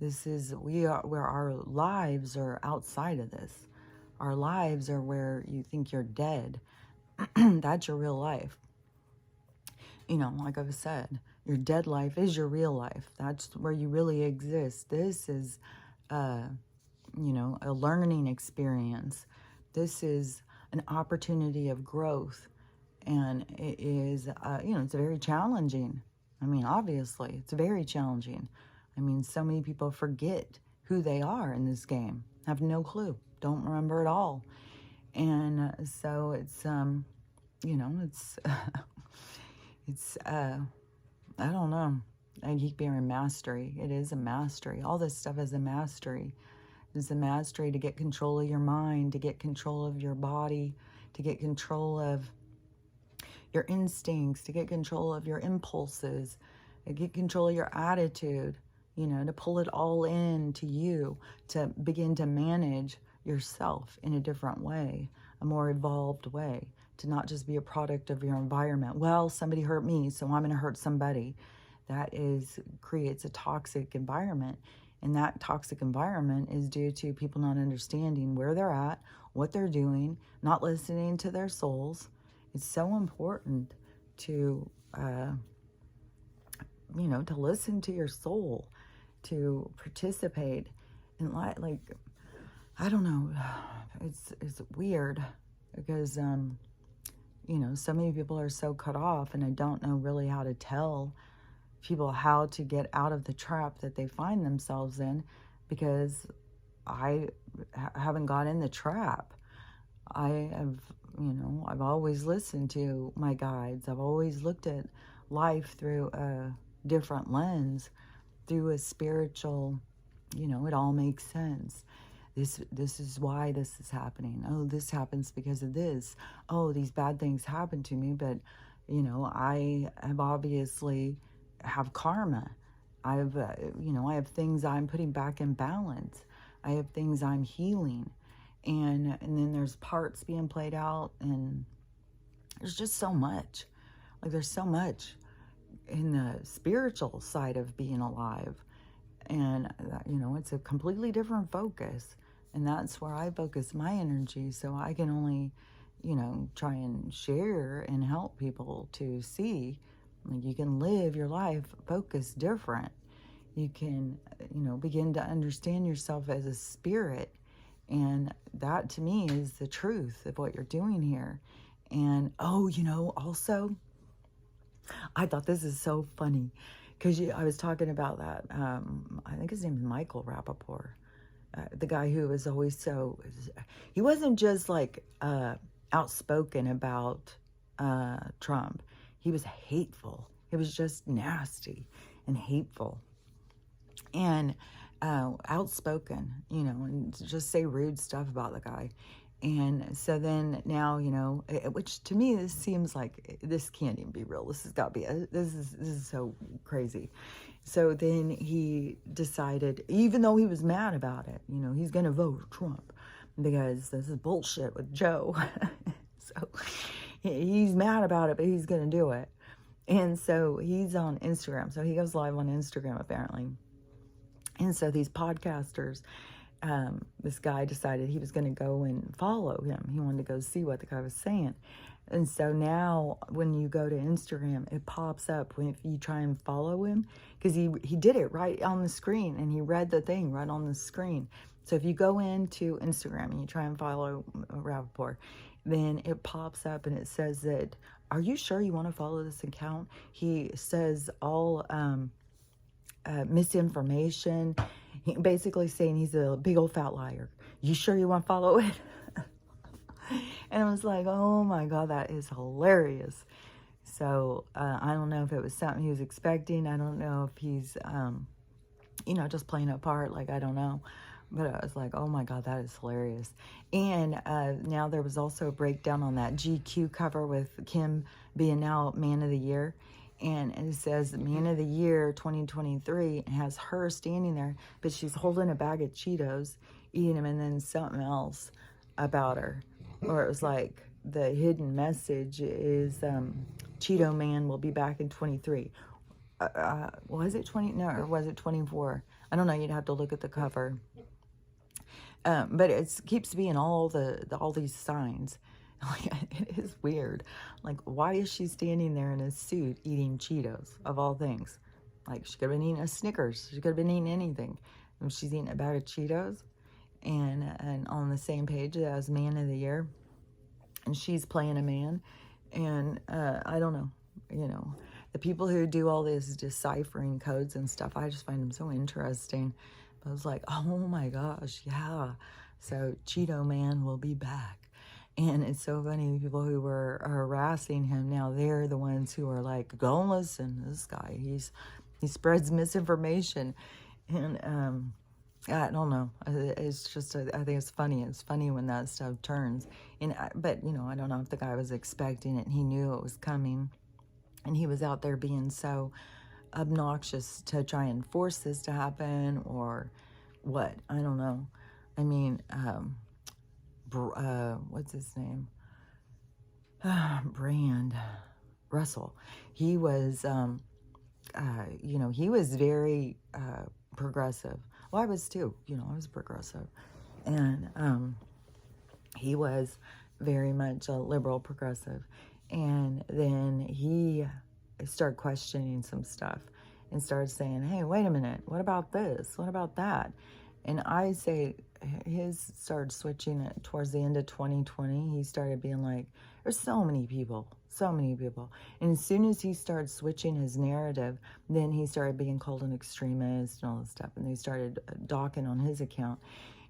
This is, where our lives are outside of this. Our lives are where you think you're dead. That's your real life. You know, like I've said, your dead life is your real life. That's where you really exist. This is, you know, a learning experience. This is an opportunity of growth. And it is, you know, it's very challenging. I mean, obviously, it's very challenging. I mean, so many people forget who they are in this game. Have no clue. Don't remember at all. And so it's, you know, it's, it's, I don't know. I keep hearing mastery. It is a mastery. All this stuff is a mastery. It's a mastery to get control of your mind, to get control of your body, to get control of your instincts, to get control of your impulses, to get control of your attitude. to pull it all in to you, to begin to manage yourself in a different way, a more evolved way, to not just be a product of your environment. Well, somebody hurt me, so I'm going to hurt somebody. That creates a toxic environment. And that toxic environment is due to people not understanding where they're at, what they're doing, not listening to their souls. It's so important to, to listen to your soul, to participate in life. Like, I don't know, it's weird because, so many people are so cut off, and I don't know really how to tell people how to get out of the trap that they find themselves in, because I haven't got in the trap. I have, I've always listened to my guides. I've always looked at life through a different lens, through a spiritual, it all makes sense. This is why this is happening. Oh, this happens because of this. Oh, these bad things happen to me, but, I have obviously have karma. I have things I'm putting back in balance. I have things I'm healing. And then there's parts being played out, and there's just so much. Like, there's so much in the spiritual side of being alive. And, it's a completely different focus. And that's where I focus my energy, so I can only, try and share and help people to see, like, you can live your life focused different. You can, begin to understand yourself as a spirit. And that, to me, is the truth of what you're doing here. And, also, I thought this is so funny, because I was talking about that. I think his name is Michael Rappaport. The guy who was always he wasn't just like outspoken about Trump. He was hateful. It was just nasty and hateful and outspoken, and just say rude stuff about the guy. And so then now, which to me, this seems like this can't even be real. This has got to be, this is so crazy. So then he decided, even though he was mad about it, he's going to vote for Trump because this is bullshit with Joe. So he's mad about it, but he's going to do it. And so he's on Instagram. So he goes live on Instagram, apparently. And so these podcasters, this guy decided he was going to go and follow him. He wanted to go see what the guy was saying. And so now when you go to Instagram, it pops up if you try and follow him, because he did it right on the screen, and he read the thing right on the screen. So if you go into Instagram and you try and follow Rappaport, then it pops up and it says that, are you sure you want to follow this account? He says all misinformation, basically saying he's a big old fat liar. You sure you want to follow it? And I was like, oh my God, that is hilarious. So I don't know if it was something he was expecting. I don't know if he's, just playing a part. Like, I don't know. But I was like, oh my God, that is hilarious. And now there was also a breakdown on that GQ cover with Kim being now Man of the Year. And it says Man of the Year 2023, and has her standing there, but she's holding a bag of Cheetos, eating them, and then something else about her. Or it was like the hidden message is Cheeto Man will be back in 23. Was it 20? No, or was it 24? I don't know. You'd have to look at the cover. But it keeps being all these signs. Like, it is weird. Like, why is she standing there in a suit eating Cheetos, of all things? Like, she could have been eating a Snickers. She could have been eating anything. And she's eating a bag of Cheetos. And on the same page as Man of the Year. And she's playing a man. And I don't know. The people who do all this deciphering codes and stuff, I just find them so interesting. But I was like, oh my gosh, yeah. So Cheeto Man will be back. And it's so funny, the people who were harassing him, now they're the ones who are like, go and listen to this guy. He spreads misinformation. And I don't know. It's just, I think it's funny. It's funny when that stuff turns. But, I don't know if the guy was expecting it. He knew it was coming. And he was out there being so obnoxious to try and force this to happen, or what? I don't know. I mean, what's his name? Brand Russell. He was, he was very progressive. Well, I was too. I was progressive, and he was very much a liberal progressive. And then he started questioning some stuff and started saying, hey, wait a minute, what about this? What about that? And I say his started switching it towards the end of 2020. He started being like, there's so many people. And as soon as he started switching his narrative, then he started being called an extremist and all this stuff. And they started docking on his account.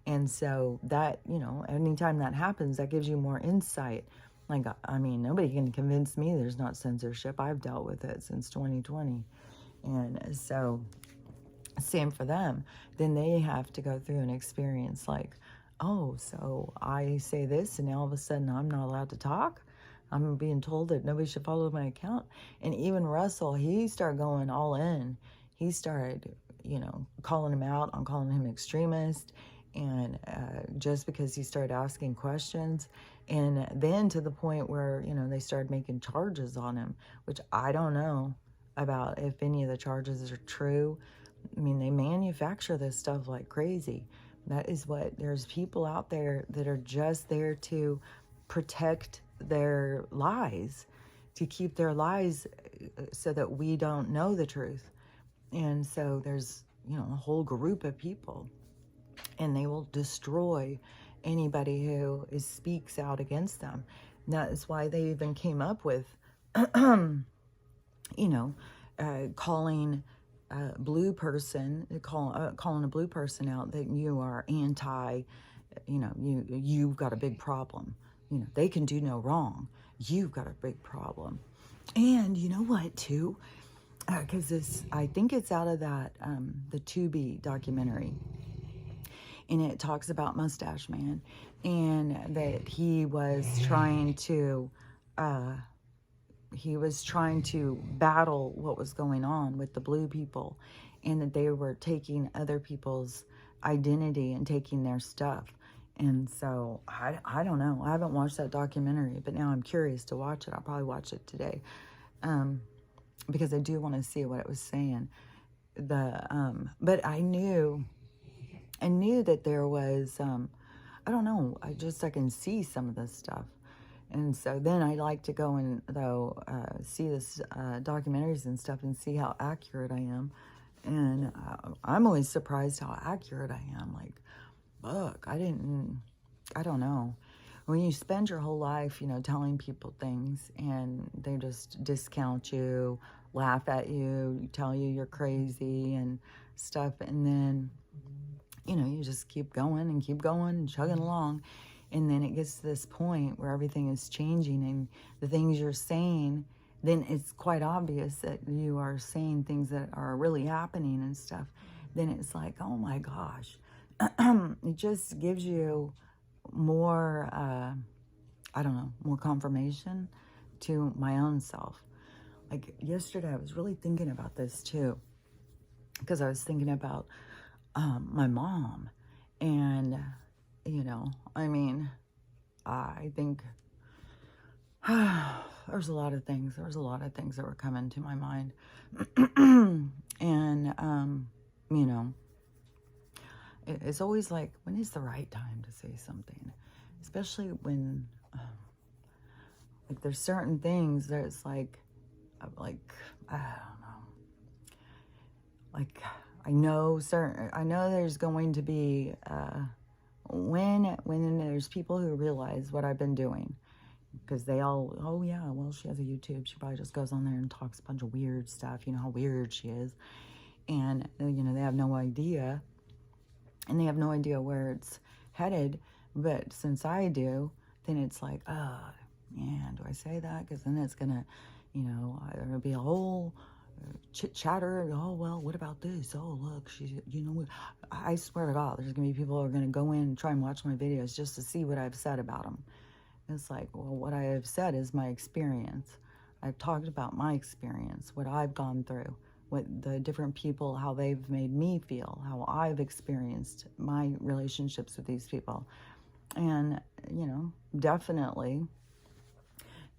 And so that, anytime that happens, that gives you more insight. Like, I mean, nobody can convince me there's not censorship. I've dealt with it since 2020. And so, same for them. Then they have to go through an experience like, oh, so I say this and now all of a sudden I'm not allowed to talk? I'm being told that nobody should follow my account. And even Russell, he started going all in. He started, calling him out on calling him extremist. And just because he started asking questions, and then to the point where, they started making charges on him, which I don't know about if any of the charges are true. I mean, they manufacture this stuff like crazy. That is what, there's people out there that are just there to protect their lies, to keep their lies so that we don't know the truth. And so there's, a whole group of people, and they will destroy anybody who speaks out against them. And that is why they even came up with, calling blue person, calling a blue person out that you are anti, you've got a big problem. They can do no wrong. You've got a big problem. And you know what, too? Because I think it's out of that, the Tubi documentary. And it talks about Mustache Man, and that he was trying to battle what was going on with the blue people, and that they were taking other people's identity and taking their stuff. And so I don't know. I haven't watched that documentary, but now I'm curious to watch it. I'll probably watch it today, because I do want to see what it was saying. But I knew that there was, I don't know, I can see some of this stuff. And so then I like to go and, see this documentaries and stuff and see how accurate I am. And I'm always surprised how accurate I am. Like, look, I don't know. When you spend your whole life, telling people things and they just discount you, laugh at you, tell you you're crazy and stuff, and then, you just keep going and chugging along. And then it gets to this point where everything is changing and the things you're saying, then it's quite obvious that you are saying things that are really happening and stuff. Then it's like, oh my gosh. It just gives you more, more confirmation to my own self. Like yesterday, I was really thinking about this too, because I was thinking about my mom. And, I think there's a lot of things. There was a lot of things that were coming to my mind. And, it's always like, when is the right time to say something? Especially when, there's certain things that it's like, I don't know. Like, I know there's going to be, when there's people who realize what I've been doing, because they all, oh yeah, well, she has a YouTube, she probably just goes on there and talks a bunch of weird stuff, how weird she is, and, they have no idea, and they have no idea where it's headed, but since I do, then it's like, man, do I say that? Because then it's gonna, there'll be a whole chit chatter. Oh, well, what about this? Oh, look, she, I swear to God, there's gonna be people who are gonna go in and try and watch my videos just to see what I've said about them. It's like, well, what I have said is my experience. I've talked about my experience, what I've gone through, what the different people, how they've made me feel, how I've experienced my relationships with these people. And, definitely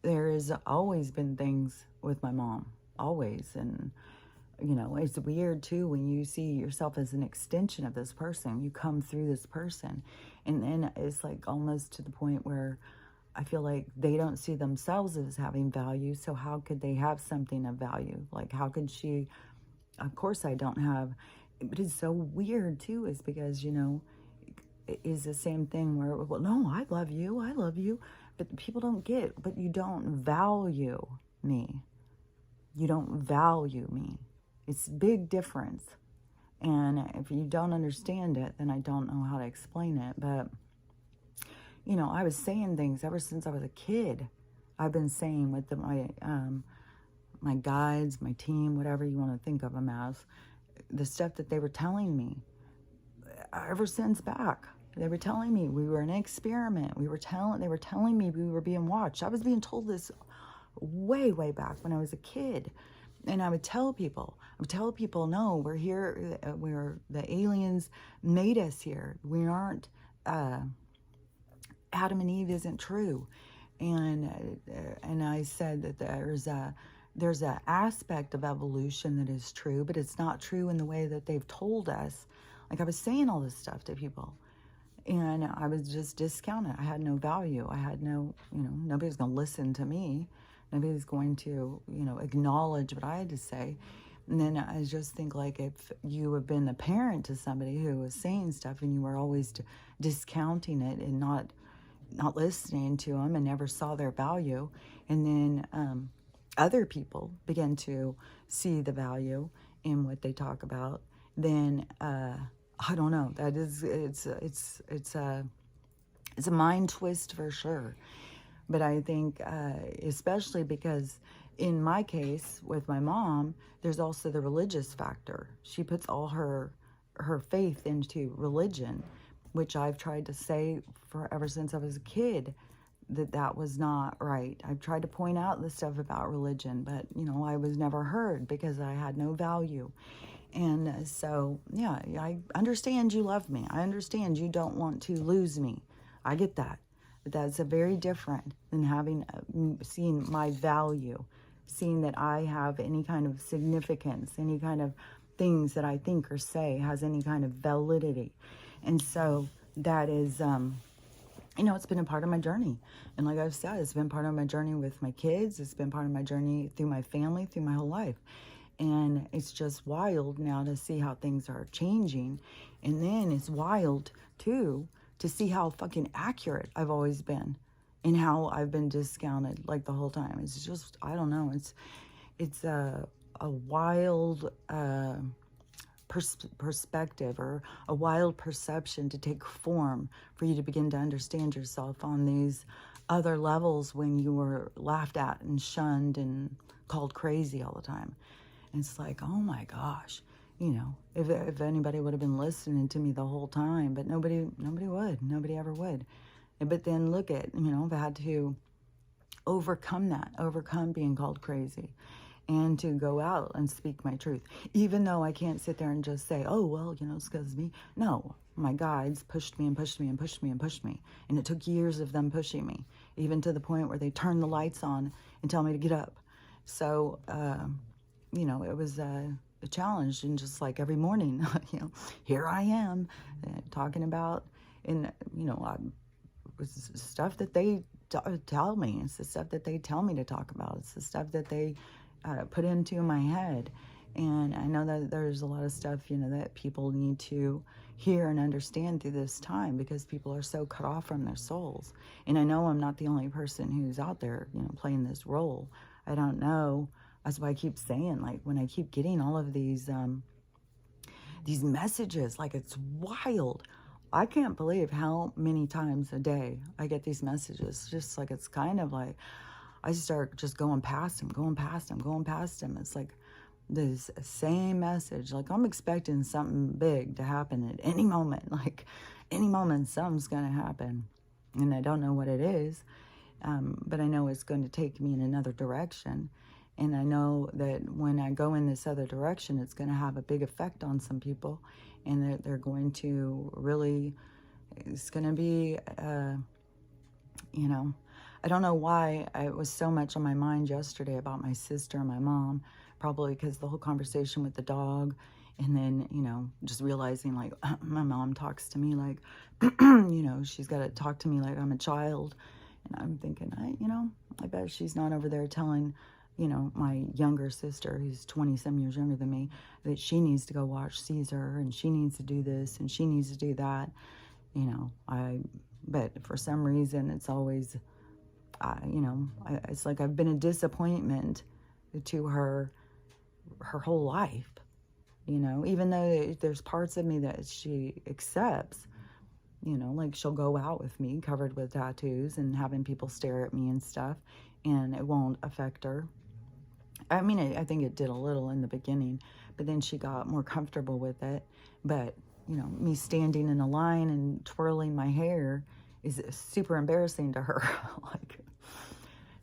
there has always been things with my mom, always. And, it's weird too when you see yourself as an extension of this person. You come through this person. And then it's like almost to the point where I feel like they don't see themselves as having value. So how could they have something of value? Like, how could she? Of course, I don't have. But it's so weird too, is because, it is the same thing where, well, no, I love you. But people don't get, but you don't value me. You don't value me. It's a big difference. And if you don't understand it, then I don't know how to explain it. But, I was saying things ever since I was a kid. I've been saying with my guides, my team, whatever you want to think of them as, the stuff that they were telling me ever since back. They were telling me we were an experiment. They were telling me we were being watched. I was being told this way, way back when I was a kid. And I would tell people, no, we're here. The aliens made us here. We aren't, Adam and Eve isn't true. And I said that there's a aspect of evolution that is true, but it's not true in the way that they've told us. Like, I was saying all this stuff to people, and I was just discounted. I had no value. I had no, nobody's going to listen to me. Nobody's going to, acknowledge what I had to say. And then I just think, like, if you have been a parent to somebody who was saying stuff and you were always discounting it and not listening to them and never saw their value, and then other people begin to see the value in what they talk about, then I don't know. That is, it's a mind twist for sure. But I think, especially because in my case with my mom, there's also the religious factor. She puts all her faith into religion, which I've tried to say ever since I was a kid, that was not right. I've tried to point out the stuff about religion, but, I was never heard because I had no value. And so, yeah, I understand you love me. I understand you don't want to lose me. I get that. But that's a very different than seeing my value, seeing that I have any kind of significance, any kind of things that I think or say has any kind of validity. And so that is, it's been a part of my journey. And like I've said, it's been part of my journey with my kids. It's been part of my journey through my family, through my whole life. And it's just wild now to see how things are changing. And then it's wild, too, to see how fucking accurate I've always been and how I've been discounted, like, the whole time. It's just, I don't know. It's a wild perspective, or a wild perception to take form for you to begin to understand yourself on these other levels when you were laughed at and shunned and called crazy all the time. And it's like, oh my gosh, if anybody would have been listening to me the whole time, but nobody ever would. But then look at, I've had to overcome being called crazy, and to go out and speak my truth, even though I can't sit there and just say, oh, well, it's because of me. No, my guides pushed me and pushed me and pushed me and pushed me. And it took years of them pushing me, even to the point where they turned the lights on and tell me to get up. So, it was a challenge. And just like every morning, here I am talking about, and, it's stuff that they tell me. It's the stuff that they tell me to talk about. It's the stuff that they put into my head. And I know that there's a lot of stuff, that people need to hear and understand through this time, because people are so cut off from their souls. And I know I'm not the only person who's out there, playing this role. I don't know. That's why I keep saying, like, when I keep getting all of these messages, like, it's wild. I can't believe how many times a day I get these messages. Just like, it's kind of like I start just going past them. It's like this same message. Like, I'm expecting something big to happen at any moment. Like, any moment something's going to happen. And I don't know what it is, but I know it's going to take me in another direction. And I know that when I go in this other direction, it's going to have a big effect on some people. And they're going to really, it's going to be, you know, I don't know why it was so much on my mind yesterday about my sister and my mom. Probably because the whole conversation with the dog. And then, you know, just realizing like my mom talks to me like, you know, she's got to talk to me like I'm a child. And I'm thinking, I bet she's not over there telling, you know, my younger sister, who's 20-some years younger than me, that she needs to go watch Caesar and she needs to do this and she needs to do that. You know, but for some reason, it's always, it's like I've been a disappointment to her whole life. You know, even though there's parts of me that she accepts, you know, like she'll go out with me covered with tattoos and having people stare at me and stuff, and it won't affect her. I mean, I think it did a little in the beginning, but then she got more comfortable with it. But, you know, me standing in a line and twirling my hair is super embarrassing to her. Like,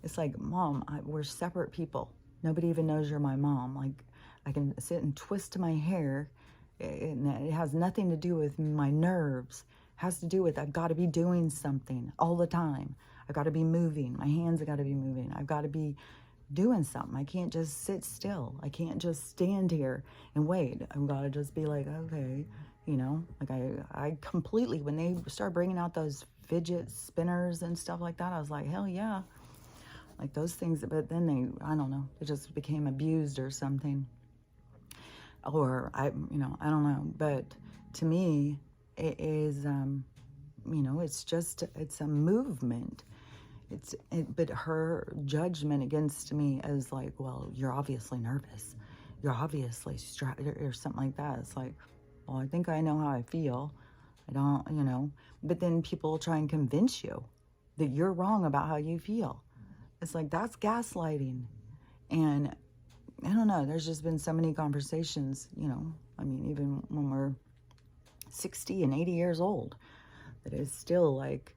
it's like, Mom, we're separate people. Nobody even knows you're my mom. Like, I can sit and twist my hair, and it has nothing to do with my nerves. It has to do with I've got to be doing something all the time. I've got to be moving. My hands have got to be moving. I've got to be doing something. I can't just sit still. I can't just stand here and wait. I've got to just be like, okay, you know, like I completely, when they start bringing out those fidget spinners and stuff like that, I was like, hell yeah. Like those things, but then I don't know, it just became abused or something. Or I don't know. But to me, it is, it's a movement. But her judgment against me is like, well, you're obviously nervous. You're obviously stressed or something like that. It's like, well, I think I know how I feel. I don't, but then people try and convince you that you're wrong about how you feel. It's like, that's gaslighting. And I don't know, there's just been so many conversations, I mean, even when we're 60 and 80 years old, that it's still like,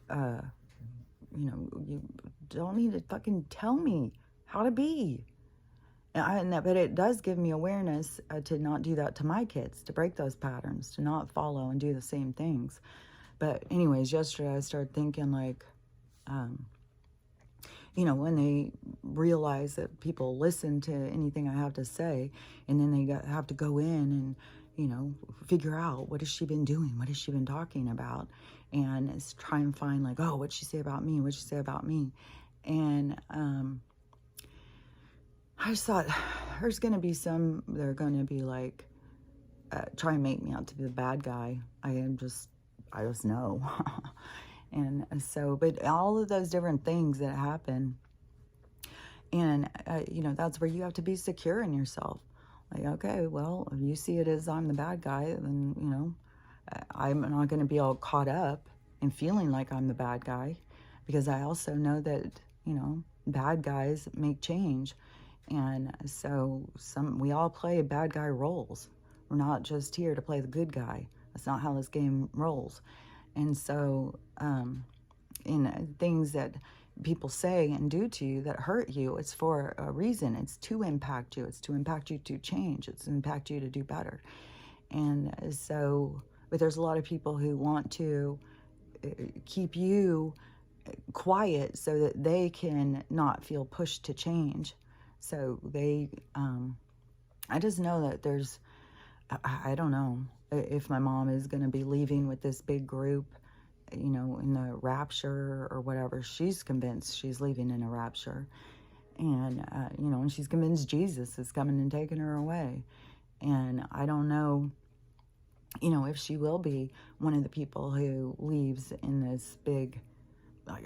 you don't need to fucking tell me how to be. But it does give me awareness to not do that to my kids, to break those patterns, to not follow and do the same things. But anyways, yesterday I started thinking like, when they realize that people listen to anything I have to say, and then they have to go in and, figure out what has she been doing? What has she been talking about? And it's try and find like, oh, what'd she say about me? What'd she say about me? And I just thought there's going to be they're going to be like, try and make me out to be the bad guy. I just know. And so, but all of those different things that happen, and, that's where you have to be secure in yourself. Like, okay, well, if you see it as I'm the bad guy, then, I'm not going to be all caught up and feeling like I'm the bad guy, because I also know that, bad guys make change. And so we all play bad guy roles. We're not just here to play the good guy. That's not how this game rolls. And so, in things that people say and do to you that hurt you, it's for a reason. It's to impact you. It's to impact you to change. It's to impact you to do better. And so, but there's a lot of people who want to keep you quiet so that they can not feel pushed to change. So I just know that there's, I don't know if my mom is going to be leaving with this big group, in the rapture or whatever. She's convinced she's leaving in a rapture. And, and she's convinced Jesus is coming and taking her away. And I don't know, if she will be one of the people who leaves in this big, I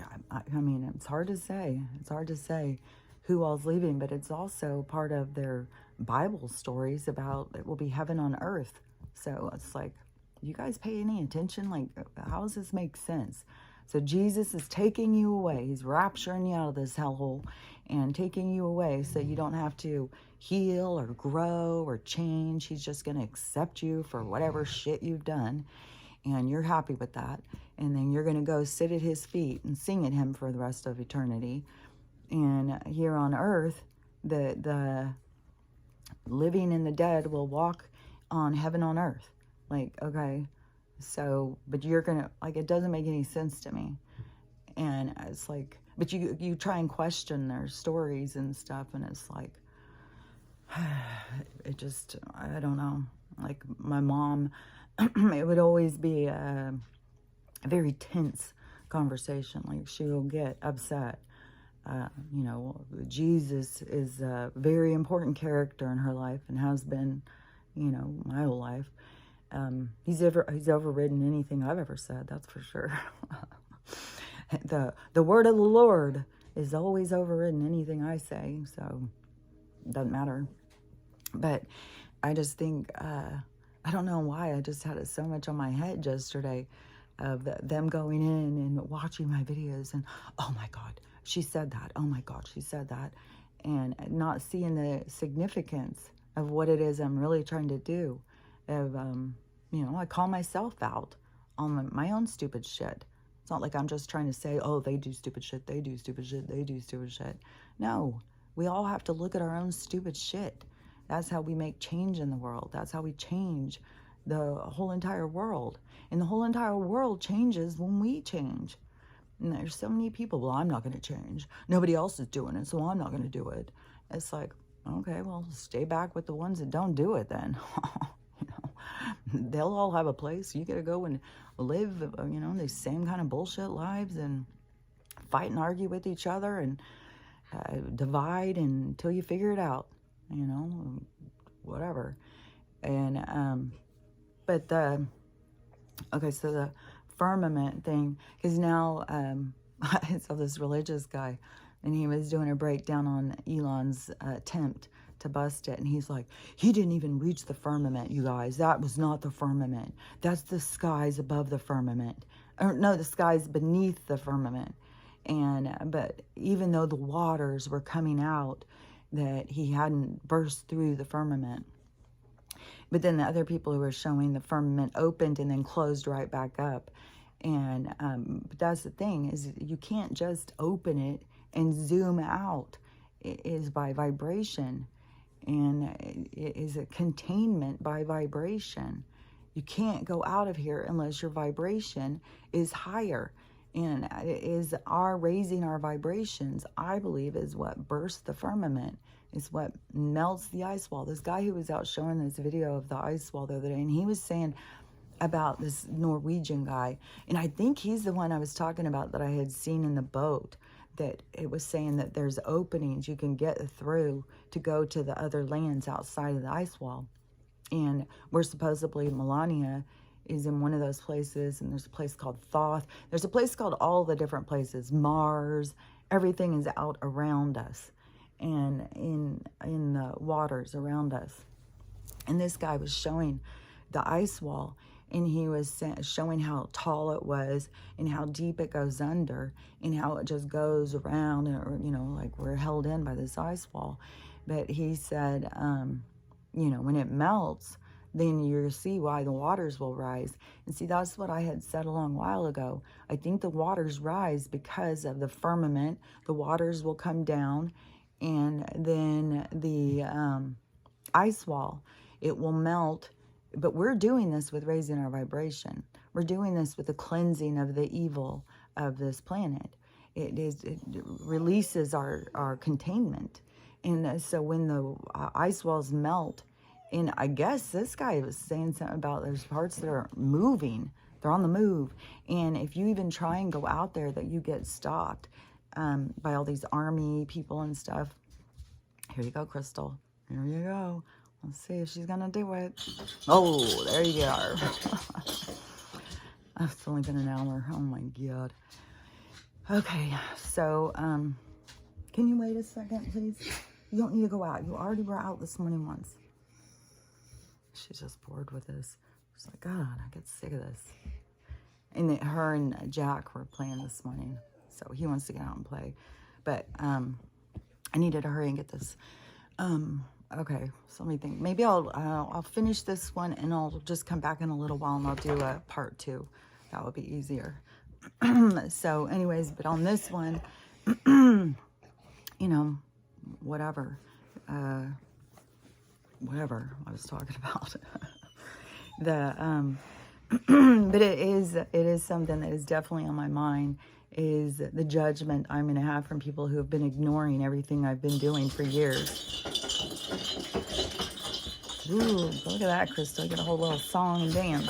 mean, it's hard to say. It's hard to say who all's leaving, but it's also part of their Bible stories about it will be heaven on earth. So it's like, you guys pay any attention? Like, how does this make sense? So Jesus is taking you away. He's rapturing you out of this hellhole and taking you away so you don't have to heal or grow or change. He's just going to accept you for whatever shit you've done. And you're happy with that. And then you're going to go sit at his feet and sing at him for the rest of eternity. And here on earth, the living and the dead will walk on heaven on earth. Like, okay, so, but you're gonna, like, it doesn't make any sense to me. And it's like, but you try and question their stories and stuff, and it's like, it just, I don't know. Like, my mom, it would always be a very tense conversation. Like, she will get upset. You know, Jesus is a very important character in her life and has been, you know, my whole life. He's overridden anything I've ever said, that's for sure. The word of the Lord is always overridden anything I say, so it doesn't matter. But I just think, I don't know why, I just had it so much on my head yesterday of them going in and watching my videos and, oh my God, she said that. Oh my God, she said that. And not seeing the significance of what it is I'm really trying to do. Of, you know, I call myself out on my own stupid shit. It's not like I'm just trying to say, oh, they do stupid shit, they do stupid shit, they do stupid shit. No, we all have to look at our own stupid shit. That's how we make change in the world. That's how we change the whole entire world. And the whole entire world changes when we change. And there's so many people, well, I'm not going to change. Nobody else is doing it, so I'm not going to do it. It's like, okay, well, stay back with the ones that don't do it then. You know, they'll all have a place. You got to go and live, you know, these same kind of bullshit lives and fight and argue with each other and divide until you figure it out, you know, whatever. And, but okay, so the firmament thing, because now I saw this religious guy and he was doing a breakdown on Elon's attempt to bust it, and he's like, he didn't even reach the firmament, you guys. That was not the firmament. That's the skies above the firmament. Or no, the skies beneath the firmament. And but even though the waters were coming out, that he hadn't burst through the firmament. But then the other people who were showing the firmament opened and then closed right back up. And but that's the thing, is you can't just open it and zoom out. It is by vibration. And it is a containment by vibration. You can't go out of here unless your vibration is higher. And it is our raising our vibrations, I believe, is what bursts the firmament. Is what melts the ice wall. This guy who was out showing this video of the ice wall the other day, and he was saying about this Norwegian guy, and I think he's the one I was talking about that I had seen in the boat, that it was saying that there's openings you can get through to go to the other lands outside of the ice wall. And we're supposedly, Melania is in one of those places, and there's a place called Thoth. There's a place called all the different places, Mars. Everything is out around us and in the waters around us. And this guy was showing the ice wall, and he was showing how tall it was and how deep it goes under and how it just goes around, and, you know, like we're held in by this ice wall. But he said, you know, when it melts, then you'll see why the waters will rise. And see, that's what I had said a long while ago. I think the waters rise because of the firmament. The waters will come down, and then the ice wall, it will melt. But we're doing this with raising our vibration. We're doing this with the cleansing of the evil of this planet. It releases our containment. And so when the ice walls melt, and I guess this guy was saying something about there's parts that are moving. They're on the move. And if you even try and go out there, that you get stopped by all these army people and stuff. Here you go, Crystal. Here you go. Let's see if she's gonna do it. Oh, there you are. It's only been an hour. Oh my God. Okay, so can you wait a second, please? You don't need to go out. You already were out this morning once. She's just bored with this. She's like, God, I get sick of this. And her and Jack were playing this morning, so he wants to get out and play. But I needed to hurry and get this. Okay, so let me think. Maybe I'll finish this one, and I'll just come back in a little while, and I'll do a part 2. That would be easier. So anyways, but on this one, you know, whatever. whatever I was talking about. The but it is something that is definitely on my mind, is the judgment I'm going to have from people who have been ignoring everything I've been doing for years. Ooh, look at that, Crystal. You get a whole little song and dance.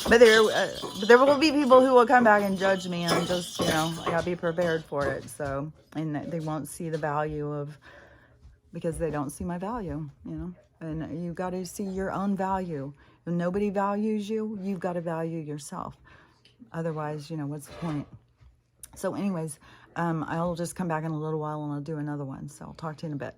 But there will be people who will come back and judge me, and just, you know, I gotta be prepared for it. So, and they won't see the value of, because they don't see my value, you know. And you got to see your own value. When nobody values you, you've got to value yourself. Otherwise, you know, what's the point? So anyways, I'll just come back in a little while and I'll do another one. So I'll talk to you in a bit.